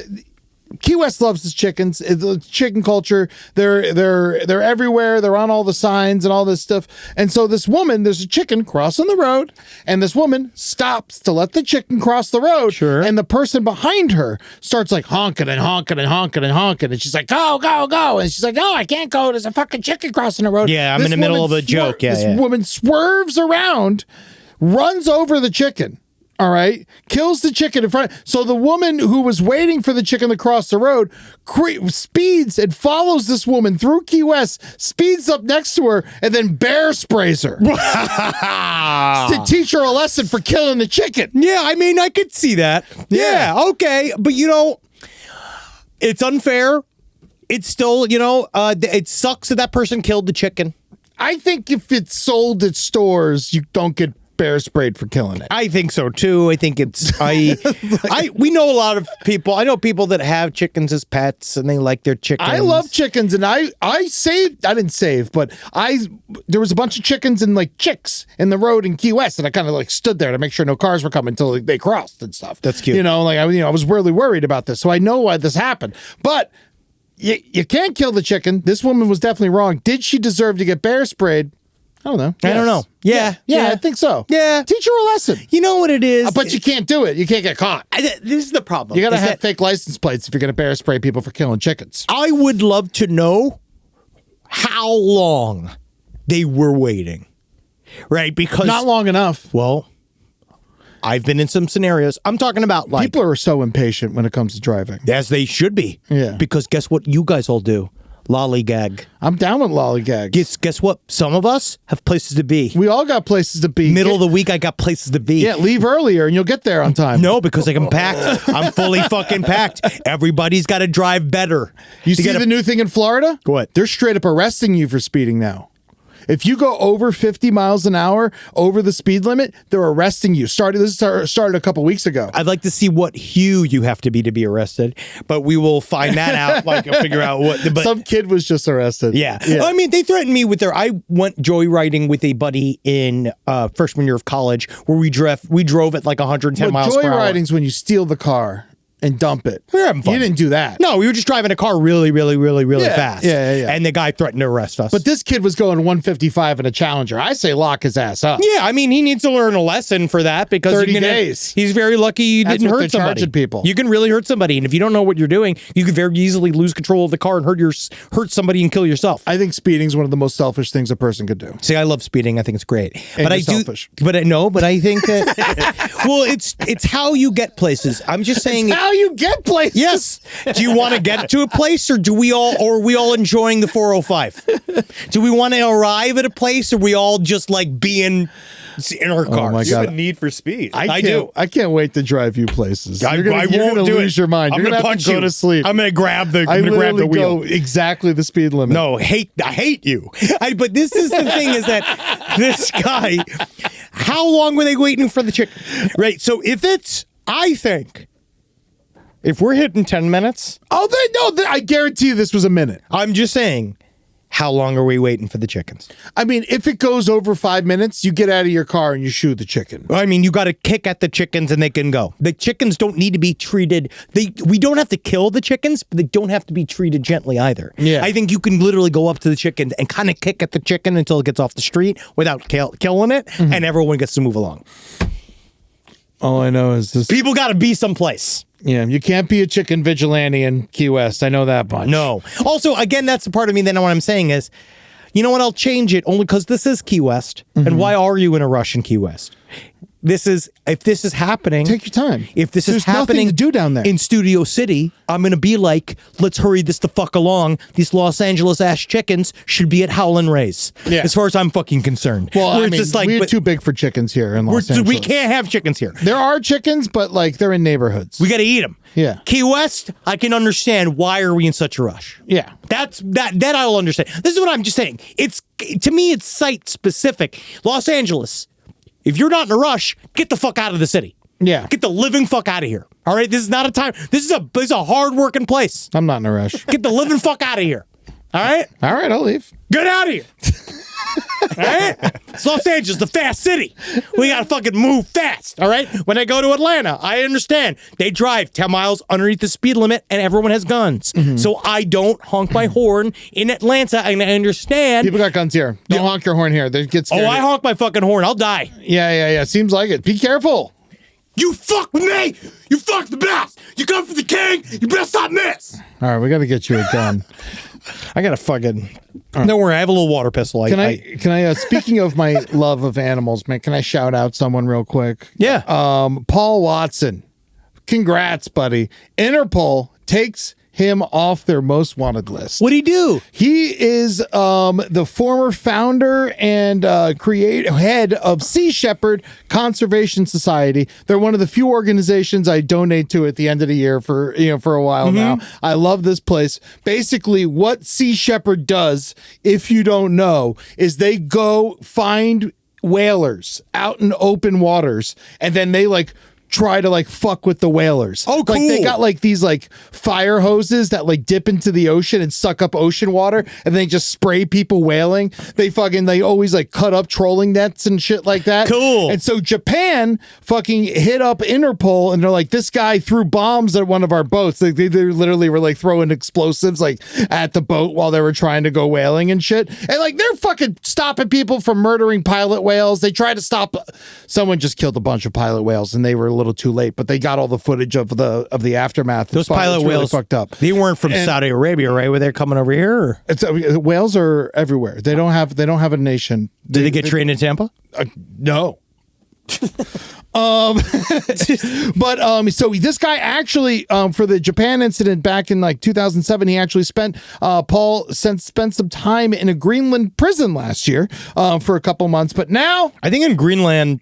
Key West loves its chickens. The chicken culture. They're everywhere. They're on all the signs and all this stuff. And so this woman, there's a chicken crossing the road, and this woman stops to let the chicken cross the road. Sure. And the person behind her starts like honking and honking and honking and honking, and she's like, "Go, go, go!" And she's like, "No, I can't go. There's a fucking chicken crossing the road." Yeah, I'm in the middle of a joke. Yeah, this woman swerves around, runs over the chicken. All right, kills the chicken in front. So the woman who was waiting for the chicken to cross the road speeds and follows this woman through Key West, speeds up next to her, and then bear sprays her to teach her a lesson for killing the chicken. Yeah, I could see that. Yeah, okay. But, it's unfair. It's still, it sucks that person killed the chicken. I think if it's sold at stores, you don't get bear sprayed for killing it. I think so too. I think it's we know a lot of people. I know people that have chickens as pets and they like their chickens. I love chickens, and I didn't save, but there was a bunch of chickens and like chicks in the road in Key West, and I kind of like stood there to make sure no cars were coming until they crossed and stuff. That's cute. I was really worried about this, so I know why this happened. But you can't kill the chicken. This woman was definitely wrong. Did she deserve to get bear sprayed? I don't know. I don't know. Yeah, I think so. Yeah. Teach her a lesson. You know what it is? But you can't do it. You can't get caught. This is the problem. You got to have fake license plates if you're going to bear spray people for killing chickens. I would love to know how long they were waiting. Right? Because Not long enough. Well, I've been in some scenarios. I'm talking about like People are so impatient when it comes to driving. as they should be. Yeah. Because guess what you guys all do? Lollygag. I'm down with lollygags. Guess what? Some of us have places to be. We all got places to be. Middle of the week, I got places to be. Yeah, leave earlier and you'll get there on time. No, because I'm packed. I'm fully fucking packed. Everybody's got to drive better. You see the new thing in Florida? What? They're straight up arresting you for speeding now. If you go over 50 miles an hour over the speed limit, they're arresting you. This started a couple weeks ago. I'd like to see what hue you have to be arrested, but we will find that out. Figure out what. But, Some kid was just arrested. yeah. I mean, they threatened me with I went joyriding with a buddy in freshman year of college where we drove at like 110 miles per hour. Joyriding's when you steal the car and dump it. We were having fun. You didn't do that. No, we were just driving a car really, really, really, really fast. Yeah. And the guy threatened to arrest us. But this kid was going 155 in a Challenger. I say lock his ass up. yeah, I mean, he needs to learn a lesson for that because 30 days. He's very lucky he That's didn't what hurt they're somebody. charging people. You can really hurt somebody, and if you don't know what you're doing, you could very easily lose control of the car and hurt somebody and kill yourself. I think speeding's one of the most selfish things a person could do. See, I love speeding. I think it's great. And but you're I do. selfish. But I think that. Well, it's how you get places. I'm just saying. How you get places. Yes. Do you want to get to a place, or are we all enjoying the 405? Do we want to arrive at a place, or are we all just like being in our cars? my You God. have a need for speed. I do. I can't wait to drive you places. I You're gonna won't do lose it. your mind. I'm You're gonna gonna have punch to go you to sleep. I'm gonna grab the. I I'm gonna grab the literally wheel. go exactly the speed limit. No, I hate you. But this is the thing: is that this guy? How long were they waiting for the chicken? Right. So I think. If we're hitting 10 minutes, I guarantee you this was a minute. I'm just saying, How long are we waiting for the chickens? I mean, if it goes over 5 minutes, you get out of your car and you shoot the chicken. I mean, you got to kick at the chickens and they can go. The chickens don't need to be treated. We don't have to kill the chickens, but they don't have to be treated gently either. Yeah. I think you can literally go up to the chicken and kind of kick at the chicken until it gets off the street without killing it, and everyone gets to move along. All I know is this. People got to be someplace. Yeah, you can't be a chicken vigilante in Key West. I know that much. No. Also, again, that's the part of me that what I'm saying is, you know what? I'll change it only because this is Key West. And why are you in a rush in Key West? If this is happening, Take your time. If this There's is happening nothing to do down there. in Studio City, I'm going to be like, let's hurry this the fuck along. These Los Angeles ass chickens should be at Howlin' Ray's. Yeah. As far as I'm fucking concerned. Well, Where I it's mean, just like, we're but too big for chickens here in Los Angeles. we can't have chickens here. There are chickens, but like they're in neighborhoods. We got to eat them. Yeah. Key West, I can understand why are we in such a rush. Yeah. That I'll understand. This is what I'm just saying. To me, it's site specific. Los Angeles, if you're not in a rush, get the fuck out of the city. Yeah. Get the living fuck out of here. All right? This is not a time. This is a hard working place. I'm not in a rush. Get the living fuck out of here. All right? All right, I'll leave. Get out of here. All right? It's Los Angeles, the fast city. We got to fucking move fast. All right? When I go to Atlanta, I understand. They drive 10 miles underneath the speed limit and everyone has guns. So I don't honk my horn in Atlanta, and I understand. People got guns here. Don't honk your horn here. They get scared. I honk my fucking horn. I'll die. Yeah. Seems like it. Be careful. You fuck with me. You fuck the best. You come for the king. You best not miss. All right, we got to get you a gun. I got to fucking. Don't worry. I have a little water pistol. Can I speaking of my love of animals, man, can I shout out someone real quick? Yeah. Paul Watson. Congrats, buddy. Interpol takes him off their most wanted list. What'd he do? He is the former founder and head of Sea Shepherd Conservation Society. They're one of the few organizations I donate to at the end of the year for a while now. I love this place. Basically, what Sea Shepherd does, if you don't know, is they go find whalers out in open waters, and then they try to fuck with the whalers. Oh, cool. They got these fire hoses that dip into the ocean and suck up ocean water, and they just spray people whaling. They always cut up trolling nets and shit like that. Cool. And so Japan fucking hit up Interpol, and they're like, this guy threw bombs at one of our boats. They literally were throwing explosives at the boat while they were trying to go whaling and shit. And they're fucking stopping people from murdering pilot whales. They tried to stop someone just killed a bunch of pilot whales, and they were a little too late, but they got all the footage of the aftermath. Those pilot whales really fucked up. They weren't from Saudi Arabia, right? Were they coming over here? Or? Whales are everywhere. They don't have a nation. Did they get trained in Tampa? No. So this guy actually, for the Japan incident back in 2007, he actually spent some time in a Greenland prison last year for a couple months. But now, I think in Greenland,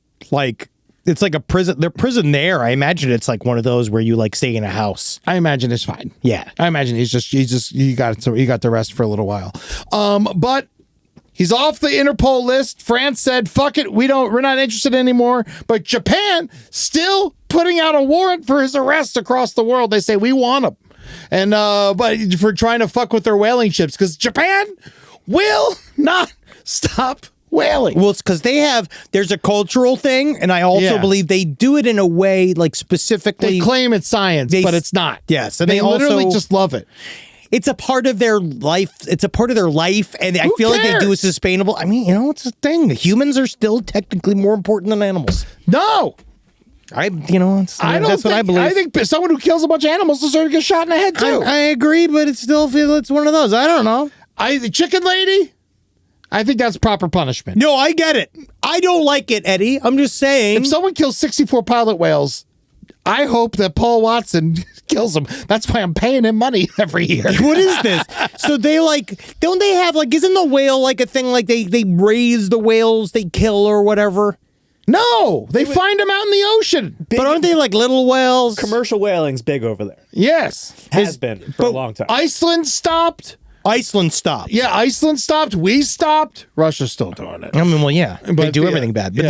it's like a prison. Their prison there, I imagine it's one of those where you stay in a house. I imagine it's fine. Yeah, I imagine he got the rest for a little while. But he's off the Interpol list. France said, "Fuck it, we're not interested anymore." But Japan still putting out a warrant for his arrest across the world. They say we want him, and but for trying to fuck with their whaling ships, because Japan will not stop whaling. Well, it's because there's a cultural thing, and I also believe they do it in a way specifically. They claim it's science, but it's not. Yes, and they literally just love it. It's a part of their life. It's a part of their life, and I feel like they do it sustainable. I mean, it's a thing. The humans are still technically more important than animals. No. That's what I believe. I think someone who kills a bunch of animals deserves to get shot in the head too. I agree, but it's one of those. I don't know. The chicken lady, I think that's proper punishment. No, I get it. I don't like it, Eddie. I'm just saying. If someone kills 64 pilot whales, I hope that Paul Watson kills them. That's why I'm paying him money every year. What is this? So they don't they have isn't the whale a thing they raise the whales they kill or whatever? No, they find them out in the ocean. But aren't they little whales? Commercial whaling's big over there. Yes. Has been for a long time. Iceland stopped. Iceland stopped. Yeah, Iceland stopped. We stopped. Russia's still doing it. I mean, well, yeah, they But, do yeah, everything bad. But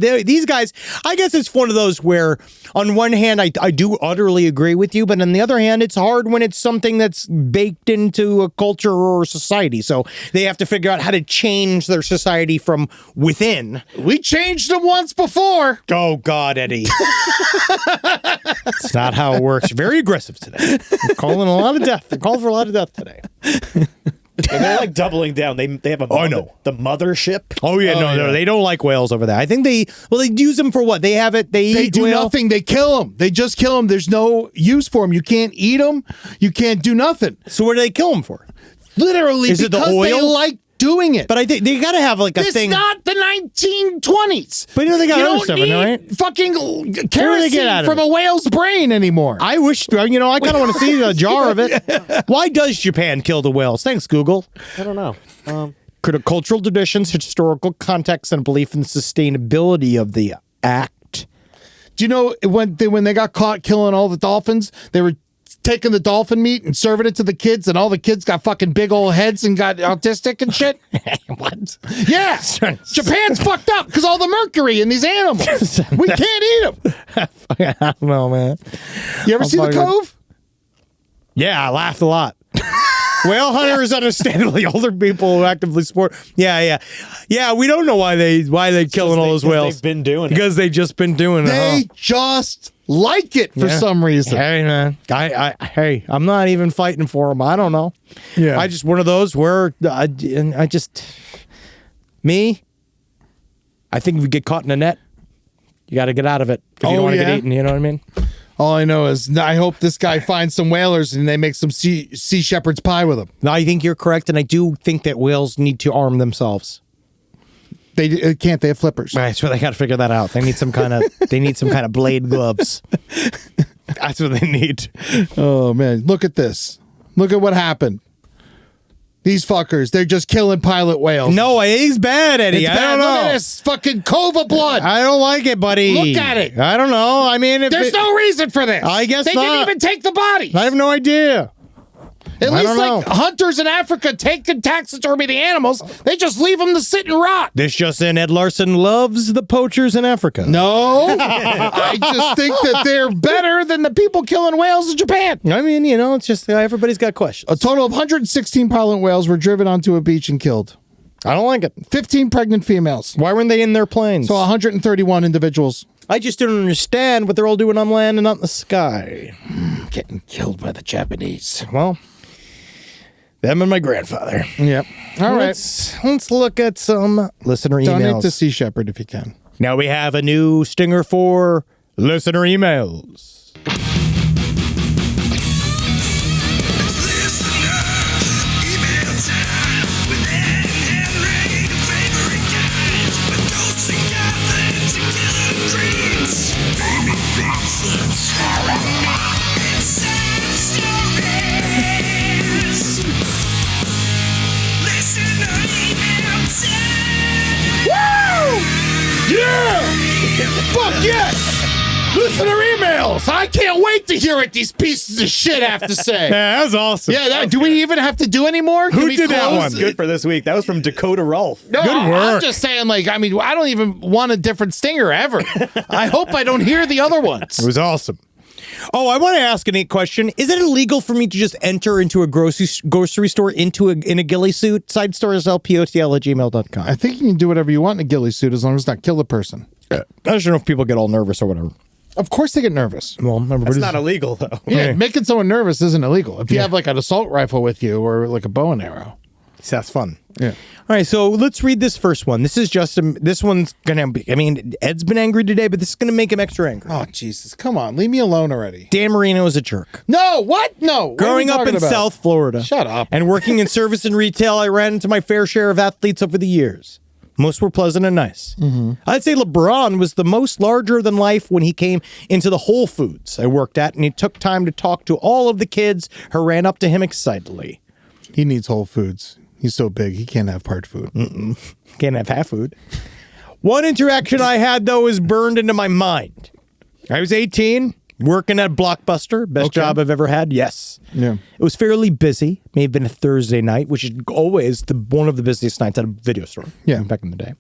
yeah. these guys, I guess it's one of those where, on one hand, I do utterly agree with you, but on the other hand, it's hard when it's something that's baked into a culture or society. So they have to figure out how to change their society from within. We changed them once before. Oh, God, Eddie. It's not how it works. Very aggressive today. They're calling a lot of death. They're calling for a lot of death today. And they're like doubling down. They have a I know. the mothership. Oh, yeah, no, they don't like whales over there. I think they use them for what? They They eat do whale. nothing. They kill them. They just kill them. There's no use for them. You can't eat them. You can't do nothing. So what do they kill them for? Literally, Is it the because they oil? like doing it. But I think they got to have like a It's thing. not the 1920s. But they got you other don't stuff in need there, right? fucking Where do they get kerosene out of from it? a whale's brain anymore. I wish, I kind of want to see a jar of it. Why does Japan kill the whales? Thanks, Google. I don't know. Cultural traditions, historical context, and belief in the sustainability of the act. Do you know when they got caught killing all the dolphins, they were taking the dolphin meat and serving it to the kids, and all the kids got fucking big old heads and got autistic and shit? What? Yeah. Japan's fucked up because all the mercury in these animals. We can't eat them. I don't know, man. You ever see The fucking- Cove? Yeah, I laughed a lot. Whale hunters, understandably, older people who actively support. Yeah. We don't know why they killing all those whales. They've been doing it. Because they just been doing it. They just like it for Yeah. some reason. Hey, man. Hey, I'm not even fighting for them. I don't know. Yeah. I just one of those where I think if you get caught in a net, you got to get out of it if you Oh, don't want to yeah? get eaten. You know what I mean? All I know is I hope this guy finds some whalers and they make some sea shepherd's pie with them. No, I think you're correct, and I do think that whales need to arm themselves. They can't. They have flippers. Right, so they got to figure that out. They need some kind of blade gloves. That's what they need. Oh man, look at this. Look at what happened. These fuckers, they're just killing pilot whales. No, it's bad, Eddie. It's I bad. don't know. Look at this fucking cove of blood. I don't like it, buddy. Look at it. I don't know. I mean, There's no reason for this. I guess they not. didn't even take the bodies. I have no idea. At I least don't like know. hunters in Africa take and taxidermy the animals. They just leave them to sit and rot. This just in, Ed Larson loves the poachers in Africa. No, I just think that they're better than the people killing whales in Japan. I mean, it's just everybody's got questions. A total of 116 pilot whales were driven onto a beach and killed. I don't like it. 15 pregnant females. Why weren't they in their planes? So 131 individuals. I just don't understand what they're all doing on land and not in the sky. Getting killed by the Japanese. Well, them and my grandfather. Yep. All right. Let's look at some listener Donate emails. to Sea Shepherd if you can. Now we have a new stinger for listener emails. Fuck yes! Listener emails! I can't wait to hear what these pieces of shit have to say. Yeah, that was awesome. Yeah, do we even have to do any more? Can Who we did that close? one? Good for this week. That was from Dakota Rolf. No, Good I'm work. just saying, I don't even want a different stinger ever. I hope I don't hear the other ones. It was awesome. Oh, I want to ask a neat question. Is it illegal for me to just enter into a grocery store in a ghillie suit? Side stories lpotl@gmail.com. I think you can do whatever you want in a ghillie suit as long as it's not kill a person. I just don't know if people get all nervous or whatever. Of course they get nervous. Well, That's everybody's not illegal, though. Yeah, making someone nervous isn't illegal. If you have like an assault rifle with you or like a bow and arrow. That's fun. Yeah. All right, so let's read this first one. This is this one's gonna be, Ed's been angry today, but this is gonna make him extra angry. Oh, Jesus. Come on. Leave me alone already. Dan Marino is a jerk. No, what? No. What are we Growing up talking in about? South Florida. Shut up. And working in service and retail, I ran into my fair share of athletes over the years. Most were pleasant and nice. Mm-hmm. I'd say LeBron was the most larger than life when he came into the Whole Foods I worked at, and he took time to talk to all of the kids who ran up to him excitedly. He needs Whole Foods. He's so big, he can't have part food. Can't have half food. One interaction I had, though, is burned into my mind. I was 18, Working at Blockbuster, best job I've ever had. Yes. Yeah. It was fairly busy. May have been a Thursday night, which is always one of the busiest nights at a video store. Yeah. Back in the day.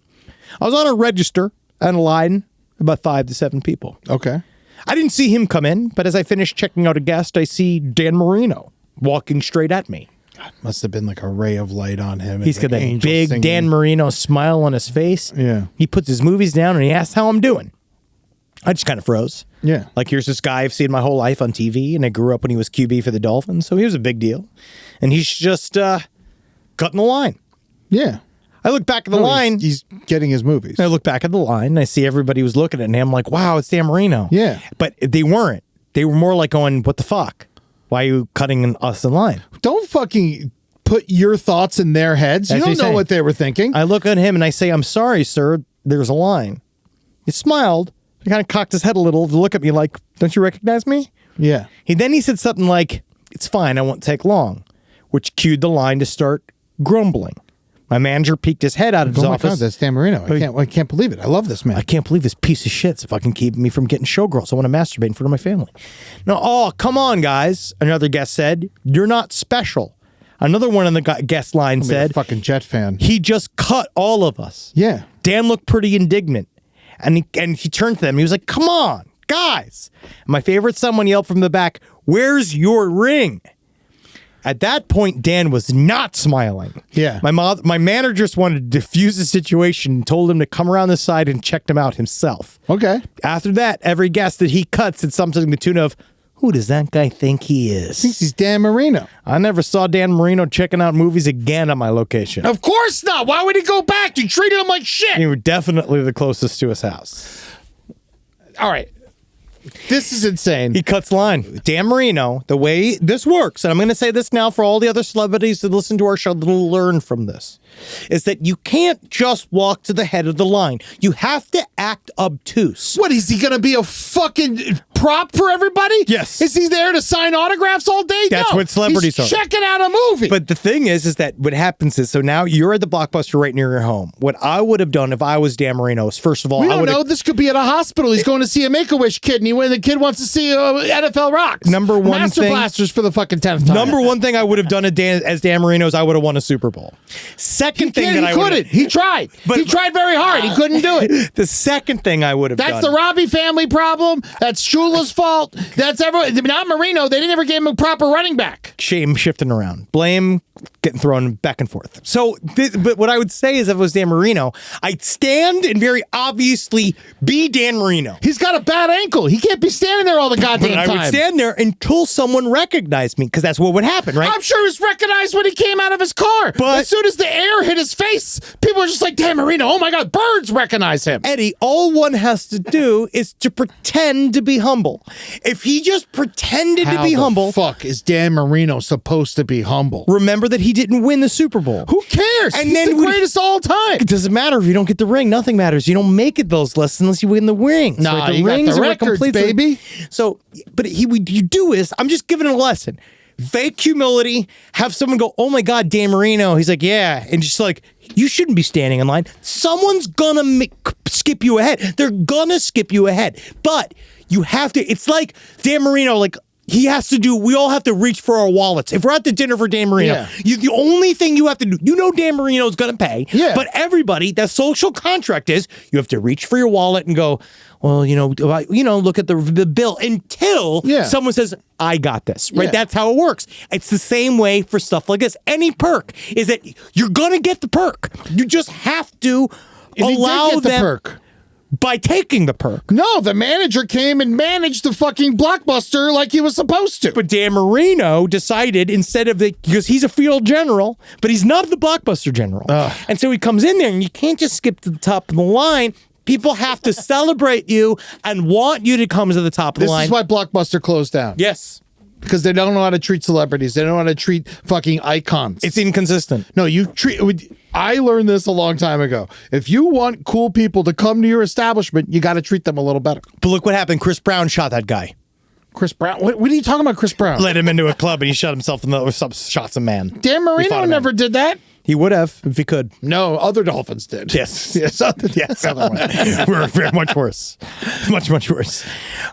I was on a register and a line, about 5 to 7 people. Okay. I didn't see him come in, but as I finished checking out a guest, I see Dan Marino walking straight at me. God, must have been like a ray of light on him. He's got that big Dan Marino smile on his face. Yeah. He puts his movies down and he asks how I'm doing. I just kind of froze. Yeah. Like, here's this guy I've seen my whole life on TV, and I grew up when he was QB for the Dolphins, so he was a big deal. And he's just cutting the line. Yeah. I look back at the line. He's getting his movies. I look back at the line, and I see everybody was looking at me. I'm like, wow, it's Dan Marino. Yeah. But they weren't. They were more like going, what the fuck? Why are you cutting us in line? Don't fucking put your thoughts in their heads. That's You what don't he's know saying. what they were thinking. I look at him, and I say, I'm sorry, sir. There's a line. He smiled. He kind of cocked his head a little to look at me like, don't you recognize me? Yeah. He said something like, it's fine, I won't take long, which cued the line to start grumbling. My manager peeked his head out of his Oh my office. God, that's Dan Marino. I can't believe it. I love this man. I can't believe this piece of shit's fucking keeping me from getting showgirls. I want to masturbate in front of my family. No, oh, come on, guys. Another guest said, you're not special. Another one on the guest line said, fucking Jet fan. he just cut all of us. Yeah. Dan looked pretty indignant. And he turned to them. He was like, come on, guys. My favorite, someone yelled from the back, where's your ring? At that point, Dan was not smiling. Yeah. My manager just wanted to diffuse the situation and told him to come around the side and check him out himself. Okay. After that, every guest that he cut said something to the tune of, who does that guy think he is? Thinks he's Dan Marino. I never saw Dan Marino checking out movies again at my location. Of course not. Why would he go back? You treated him like shit. You were definitely the closest to his house. All right. This is insane. He cuts line. Dan Marino, the way this works, and I'm going to say this now for all the other celebrities that listen to our show that'll learn from this, is that you can't just walk to the head of the line. You have to act obtuse. What, is he going to be a fucking prop for everybody? Yes. Is he there to sign autographs all day? That's No. what celebrities He's are. checking out a movie. But the thing is that what happens is, so now you're at the Blockbuster right near your home. What I would have done if I was Dan Marino is, first of all, we I don't would know. This could be at a hospital. He's going to see a Make-A-Wish kid, and the kid wants to see NFL Rocks. Number one Master thing- Blasters for the fucking 10th time. Number one thing I would have done as Dan Marino is I would have won a Super Bowl. Second thing that I would couldn't. He tried. He tried very hard. He couldn't do it. The second thing I would have done. That's the Robbie family problem. That's Shula's fault. That's everyone. Not Marino. They didn't ever give him a proper running back. Shame shifting around. Blame getting thrown back and forth. So, but what I would say is if it was Dan Marino, I'd stand and very obviously be Dan Marino. He's got a bad ankle. He can't be standing there all the goddamn But I time. would stand there until someone recognized me, because that's what would happen, right? I'm sure he was recognized when he came out of his car. But- as soon as the air hit his face, people were just like, Dan Marino, oh my God, birds recognize him. Eddie, all one has to do is to pretend to be humble. If he just pretended to be humble, fuck is Dan Marino supposed to be humble? remember that he didn't win the Super Bowl. Who cares? And He's then the we- greatest of all time. It doesn't matter if you don't get the ring. Nothing matters. You don't make it those lists unless you win the rings. Nah, right? The you got rings the are what records, completes it. baby. So, but what you do is, I'm just giving it a lesson. Fake humility. Have someone go, "Oh my God, Dan Marino." He's like, "Yeah," and just like, you shouldn't be standing in line. Someone's gonna skip you ahead. They're gonna skip you ahead, but you have to. It's like Dan Marino, like. He has to do, we all have to reach for our wallets. If we're at the dinner for Dan Marino, Yeah. the only thing you have to do, Dan Marino's going to pay, Yeah. but everybody, that social contract is you have to reach for your wallet and go, well, look at the bill until someone says, I got this, right? Yeah. That's how it works. It's the same way for stuff like this. Any perk is that you're going to get the perk. You just have to And he did allow get the them perk. by taking the perk. No, the manager came and managed the fucking Blockbuster like he was supposed to. But Dan Marino decided instead of because he's a field general, but he's not the Blockbuster general. And so he comes in there and you can't just skip to the top of the line. People have to celebrate you and want you to come to the top of the This line. is why Blockbuster closed down. Yes. Because they don't know how to treat celebrities. They don't know how to treat fucking icons. It's inconsistent. No, you treat. I learned this a long time ago. If you want cool people to come to your establishment, you got to treat them a little better. But look what happened. Chris Brown shot that guy. Chris Brown? What are you talking about, Chris Brown? Let him into a club and he shot himself in the shots a man. Dan Marino never did that. He would have if he could. No, other dolphins did. Yes. yes, other We're very much worse. Much, much worse.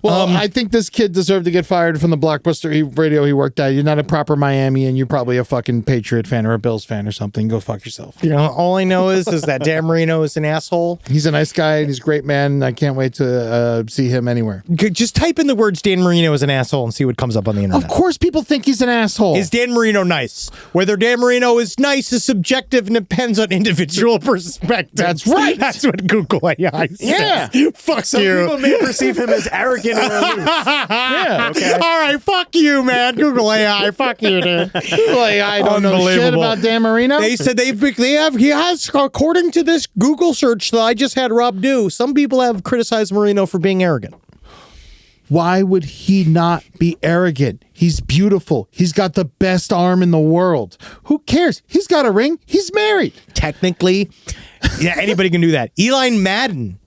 Well, I think this kid deserved to get fired from the Blockbuster radio he worked at. You're not a proper Miami, and you're probably a fucking Patriot fan or a Bills fan or something. Go fuck yourself. You know, all I know is that Dan Marino is an asshole. He's a nice guy, and he's a great man. I can't wait to see him anywhere. Just type in the words Dan Marino is an asshole and see what comes up on the internet. Of course people think he's an asshole. Is Dan Marino nice? Whether Dan Marino is nice is subjective and depends on individual perspective. That's right. That's what Google AI says. Yeah. Fuck Some you. people may perceive him as arrogant or aloof. Yeah, okay. All right, fuck you, man. Google AI. Fuck you, dude. Google AI don't know shit Unbelievable. about Dan Marino. They said he has, according to this Google search that I just had Rob do, some people have criticized Marino for being arrogant. Why would he not be arrogant? He's beautiful. He's got the best arm in the world. Who cares? He's got a ring. He's married. Technically, yeah, anybody can do that. Eli Madden.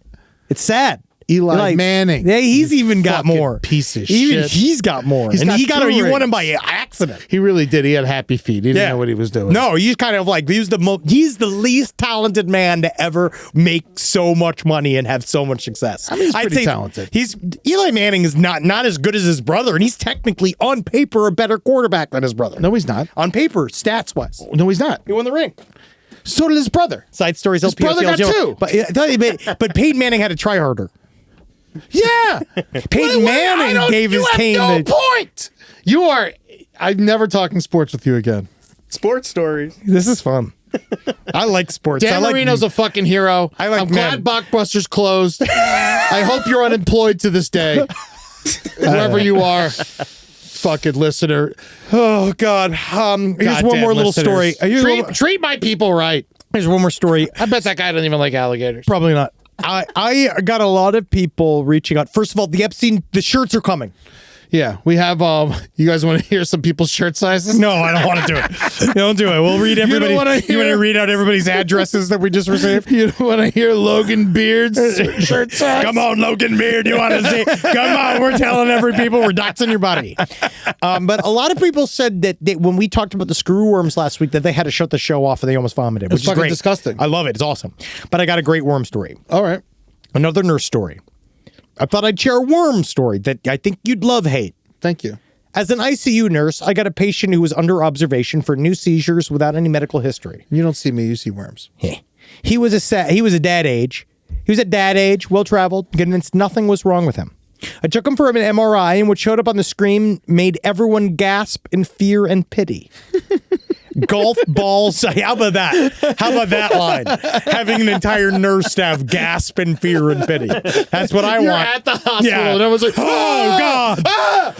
It's sad. Eli Manning. Yeah, he's even got fucking more. piece of Even shit. he's got more. He's and got he got two he won rings. him by accident. He really did. He had happy feet. He didn't know what he was doing. No, he's kind of like he's the least talented man to ever make so much money and have so much success. I mean, he's I'd pretty say talented. Eli Manning is not as good as his brother, and he's technically on paper a better quarterback than his brother. No, he's not. On paper, stats wise, No, he's not. he won the ring. So did his brother. Side stories. His brother got two. But Peyton Manning had to try harder. Yeah. Peyton Manning gave his team no the point. You are. I'm never talking sports with you again. Sports stories. This is fun. I like sports. Dan Marino's a fucking hero. I'm glad Blockbuster's closed. I hope you're unemployed to this day. Whoever you are, fucking listener. Oh God. Here's one Goddamn more little listeners. story. Treat my people right. Here's one more story. I bet that guy doesn't even like alligators. Probably not. I got a lot of people reaching out. First of all, the shirts are coming. Yeah, we have. You guys want to hear some people's shirt sizes? No, I don't want to do it. Don't do it. We'll read everybody. You want to read out everybody's addresses that we just received? You want to hear Logan Beard's shirt size? Come on, Logan Beard. You want to see? Come on, we're telling every people we're doxing your buddy. But a lot of people said that when we talked about the screw worms last week, that they had to shut the show off and they almost vomited. Which is fucking great. disgusting. I love it. It's awesome. But I got a great worm story. All right. Another nurse story. I thought I'd share a worm story that I think you'd love, Hate. Thank you. As an ICU nurse, I got a patient who was under observation for new seizures without any medical history. You don't see me, you see worms. He was a dad age. He was at dad age, well-traveled, convinced nothing was wrong with him. I took him for an MRI, and what showed up on the screen made everyone gasp in fear and pity. Golf balls. How about that? How about that line? Having an entire nurse staff gasp in fear and pity. That's what I You're want. at the hospital, and everyone's like, oh God.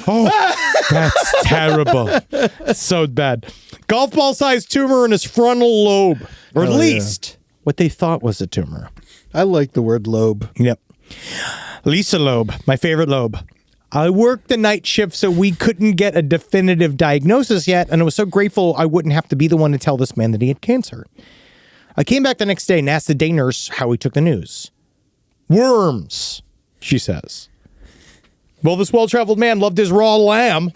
Oh, that's terrible. It's so bad. Golf ball sized tumor in his frontal lobe, or at least what they thought was a tumor. I like the word lobe. Yep. Lisa Loeb, my favorite Loeb. I worked the night shift, so we couldn't get a definitive diagnosis yet, and I was so grateful I wouldn't have to be the one to tell this man that he had cancer. I came back the next day and asked the day nurse how he took the news. Worms, she says. Well, this well-traveled man loved his raw lamb.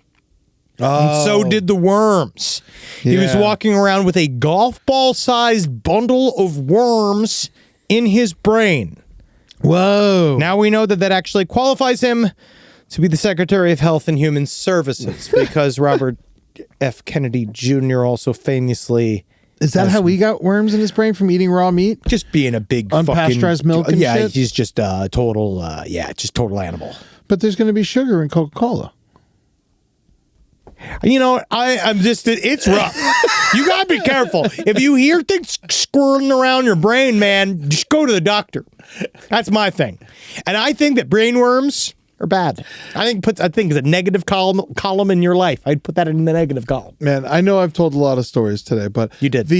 And so did the worms. He was walking around with a golf ball-sized bundle of worms in his brain. Whoa. Now we know that actually qualifies him to be the Secretary of Health and Human Services because Robert F. Kennedy Jr. also famously... Is that how we got worms in his brain from eating raw meat? Just being a big unpasteurized milk and shit? He's just a total, total animal. But there's going to be sugar in Coca-Cola. You know, I'm just, it's rough. You got to be careful. If you hear things squirreling around your brain, man, just go to the doctor. That's my thing. And I think that brain worms are bad. I think it's a negative column in your life. I'd put that in the negative column. Man, I know I've told a lot of stories today, but you did.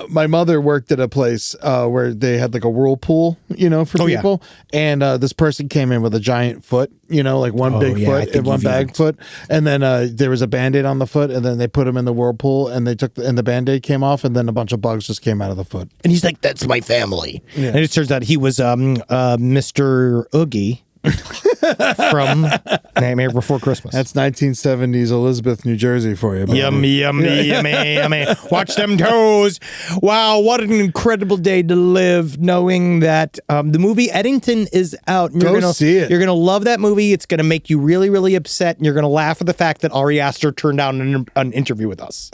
My mother worked at a place where they had like a whirlpool, for people, and this person came in with a giant foot, like one big foot and one bag foot, and then there was a Band-Aid on the foot, and then they put him in the whirlpool, and they took and the Band-Aid came off, and then a bunch of bugs just came out of the foot. And he's like, "That's my family." Yeah. And it turns out he was Mr. Oogie. from Nightmare Before Christmas. That's 1970s Elizabeth, New Jersey for you. Buddy. Yummy. Watch them toes. Wow, what an incredible day to live, knowing that the movie Eddington is out. And Go see it. You're going to love that movie. It's going to make you really, really upset, and you're going to laugh at the fact that Ari Aster turned down an interview with us.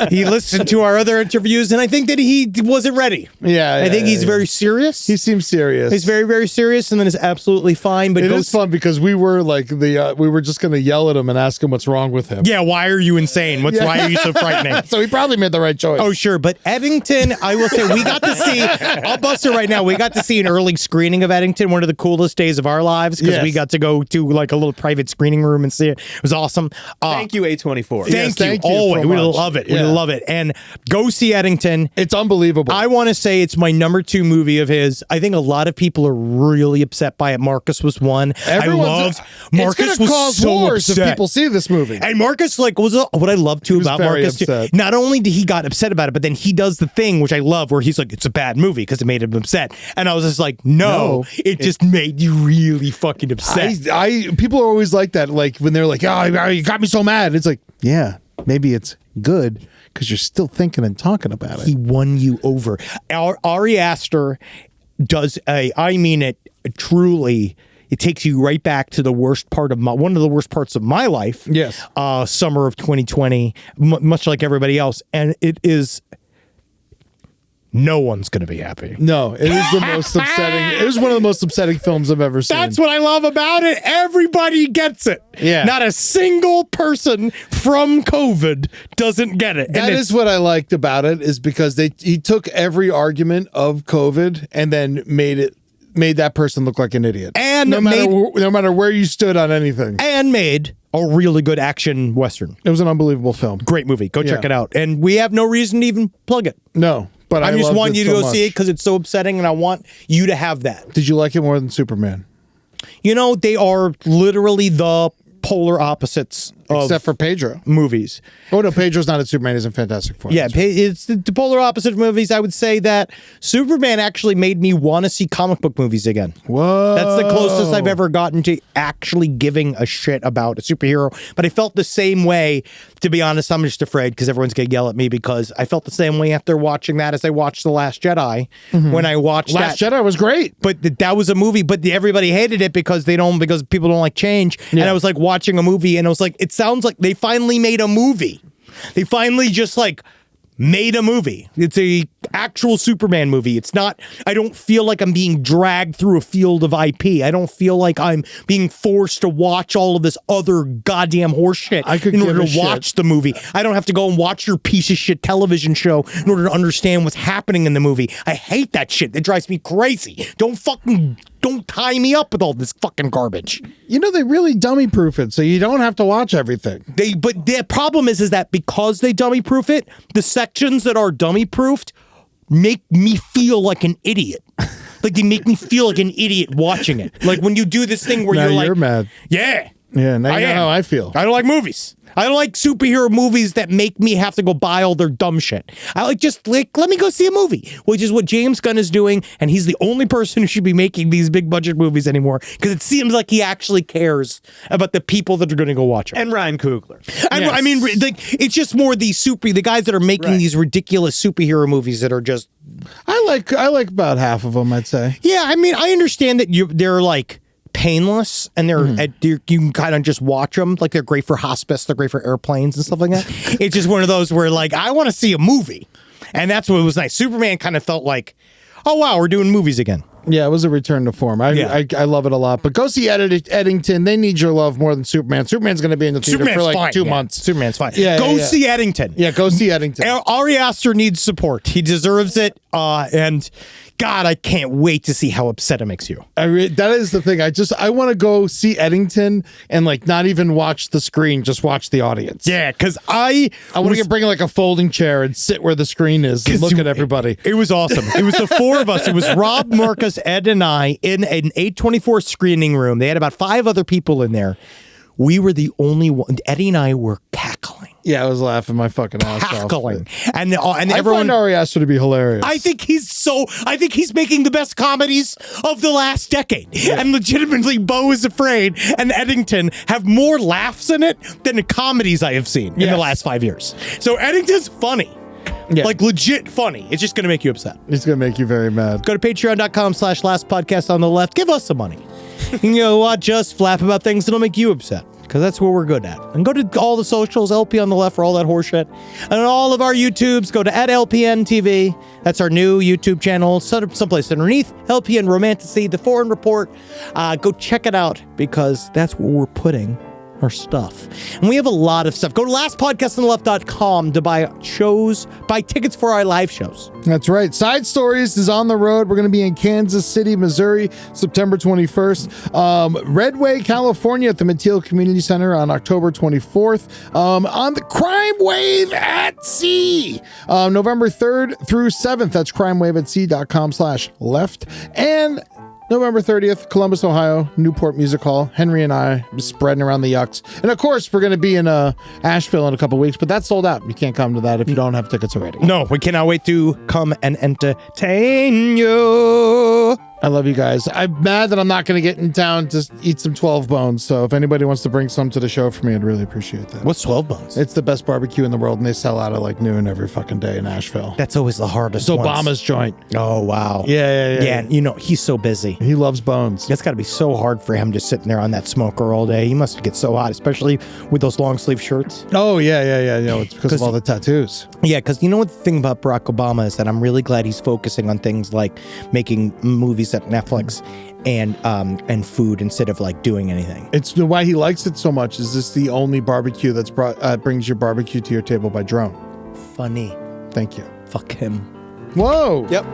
He listened to our other interviews, and I think that he wasn't ready. Yeah, I think he's very serious. He seems serious. He's very, very serious, and then it's absolutely fine. But it is fun because we were like we were just going to yell at him and ask him what's wrong with him. Yeah, why are you insane? Why are you so frightening? So he probably made the right choice. Oh, sure. But Eddington, I will say, we got to see, I'll bust it right now. We got to see an early screening of Eddington, one of the coolest days of our lives, because we got to go to like a little private screening room and see it. It was awesome. Thank you, A24. Thank you. So Always. We much. love it. Yeah. We love it. And go see Eddington. It's unbelievable. I want to say it's my number 2 movie of his. I think a lot of people are really upset by it. Marcus was one. Marcus it's gonna was cause so wars upset. if people see this movie. And Marcus, what I love too about very Marcus, upset. not only did he got upset about it, but then he does the thing which I love, where he's like, "It's a bad movie" because it made him upset. And I was just like, "No, it just made you really fucking upset." People are always like that. Like when they're like, "Oh, you got me so mad." It's like, yeah, maybe it's good because you're still thinking and talking about it. He won you over. Ari Aster does I mean it truly. It takes you right back to the worst part of one of the worst parts of my life. Yes. Summer of 2020, much like everybody else. And it is, no one's going to be happy. No, it is the most upsetting. It was one of the most upsetting films I've ever seen. That's what I love about it. Everybody gets it. Yeah. Not a single person from COVID doesn't get it. That is what I liked about it, is because he took every argument of COVID and then made that person look like an idiot. And no matter where you stood on anything. And made a really good action Western. It was an unbelievable film. Great movie. Go check it out. And we have no reason to even plug it. No, but I just want you to so go see it because it's so upsetting, and I want you to have that. Did you like it more than Superman? You know, they are literally the polar opposites of Except for Pedro. movies. Oh, no, Pedro's not in Superman. He's in Fantastic Four. Yeah, it's the polar opposite of movies. I would say that Superman actually made me want to see comic book movies again. Whoa. That's the closest I've ever gotten to actually giving a shit about a superhero. But I felt the same way, to be honest. I'm just afraid because everyone's going to yell at me, because I felt the same way after watching that as I watched The Last Jedi. When I watched Last Jedi was great. But that was a movie, but everybody hated it because people don't like change. Yeah. And I was like watching a movie, and I was like, it sounds like they finally made a movie. They finally just like made a movie. It's a actual Superman movie. It's not, I don't feel like I'm being dragged through a field of IP. I don't feel like I'm being forced to watch all of this other goddamn horse shit in order to watch the movie. I don't have to go and watch your piece of shit television show in order to understand what's happening in the movie. I hate that shit. That drives me crazy. Don't tie me up with all this fucking garbage. You know, they really dummy-proof it, so you don't have to watch everything. But the problem is that because they dummy-proof it, the sections that are dummy-proofed make me feel like an idiot. Like, they make me feel like an idiot watching it. Like, when you do this thing where Now you're mad. Yeah. Yeah, now you know how I feel. I don't like movies. I don't like superhero movies that make me have to go buy all their dumb shit. I let me go see a movie, which is what James Gunn is doing, and he's the only person who should be making these big budget movies anymore, because it seems like he actually cares about the people that are going to go watch them. And Ryan Coogler. I mean, like, it's just more the guys that are making these ridiculous superhero movies that are just. I like about half of them, I'd say. Yeah, I mean, I understand that they're like painless, and you can kind of just watch them. Like, they're great for hospice, they're great for airplanes and stuff like that. It's just one of those where, like, I want to see a movie, and that's what was nice. Superman kind of felt like, oh wow, we're doing movies again. Yeah, it was a return to form. I love it a lot. But go see Eddington. They need your love more than Superman. Superman's going to be in the theater for like 2 months. Superman's fine. Go see Eddington. Yeah, go see Eddington. Ari Aster needs support. He deserves it. And God, I can't wait to see how upset it makes you. That is the thing. I want to go see Eddington and like not even watch the screen, just watch the audience. Yeah, because I want to bring like a folding chair and sit where the screen is and look at everybody. It was awesome. It was the four of us. It was Rob, Marcus, Ed, and I in an 824 screening room. They had about 5 other people in there. we were the only one. Eddie and I were cackling. Yeah, I was laughing my fucking ass off. Cackling. And I everyone. find Ari Aster to be hilarious. I think he's making the best comedies of the last decade. Yeah. And legitimately, Beau is Afraid and Eddington have more laughs in it than the comedies I have seen in the last 5 years. So Eddington's funny. Yeah. Like legit funny. It's just going to make you upset. It's going to make you very mad. Go to patreon.com/lastpodcast on the left. Give us some money. You can go watch us flap about things that'll make you upset. Because that's what we're good at. And go to all the socials, LP on the left for all that horseshit. And on all of our YouTubes, go to @LPN TV. That's our new YouTube channel. Set up someplace underneath. LPN Romanticy, The Foreign Report. Go check it out because that's where we're putting our stuff. And we have a lot of stuff. Go to lastpodcastontheleft.com to buy tickets for our live shows. That's right. Side Stories is on the road. We're going to be in Kansas City, Missouri, September 21st. Redway, California at the Mateel Community Center on October 24th. On the Crime Wave at Sea, November 3rd through 7th. That's crimewaveatsea.com/left. And November 30th, Columbus, Ohio, Newport Music Hall. Henry and I spreading around the yucks. And of course, we're going to be in Asheville in a couple weeks, but that's sold out. You can't come to that if you don't have tickets already. No, we cannot wait to come and entertain you. I love you guys. I'm mad that I'm not going to get in town to eat some 12 bones. So if anybody wants to bring some to the show for me, I'd really appreciate that. What's 12 bones? It's the best barbecue in the world, and they sell out at like noon every fucking day in Asheville. That's always the hardest. It's Obama's joint. Oh, wow. Yeah. Yeah, you know, he's so busy. He loves bones. That's got to be so hard for him just sitting there on that smoker all day. He must get so hot, especially with those long sleeve shirts. Oh, yeah. You know, it's because of all the tattoos. Yeah, because you know what the thing about Barack Obama is that I'm really glad he's focusing on things like making movies at Netflix and food instead of like doing anything. It's why he likes it so much. Is this the only barbecue that's brings your barbecue to your table by drone? Funny. Thank you. Fuck him. Whoa. Yep.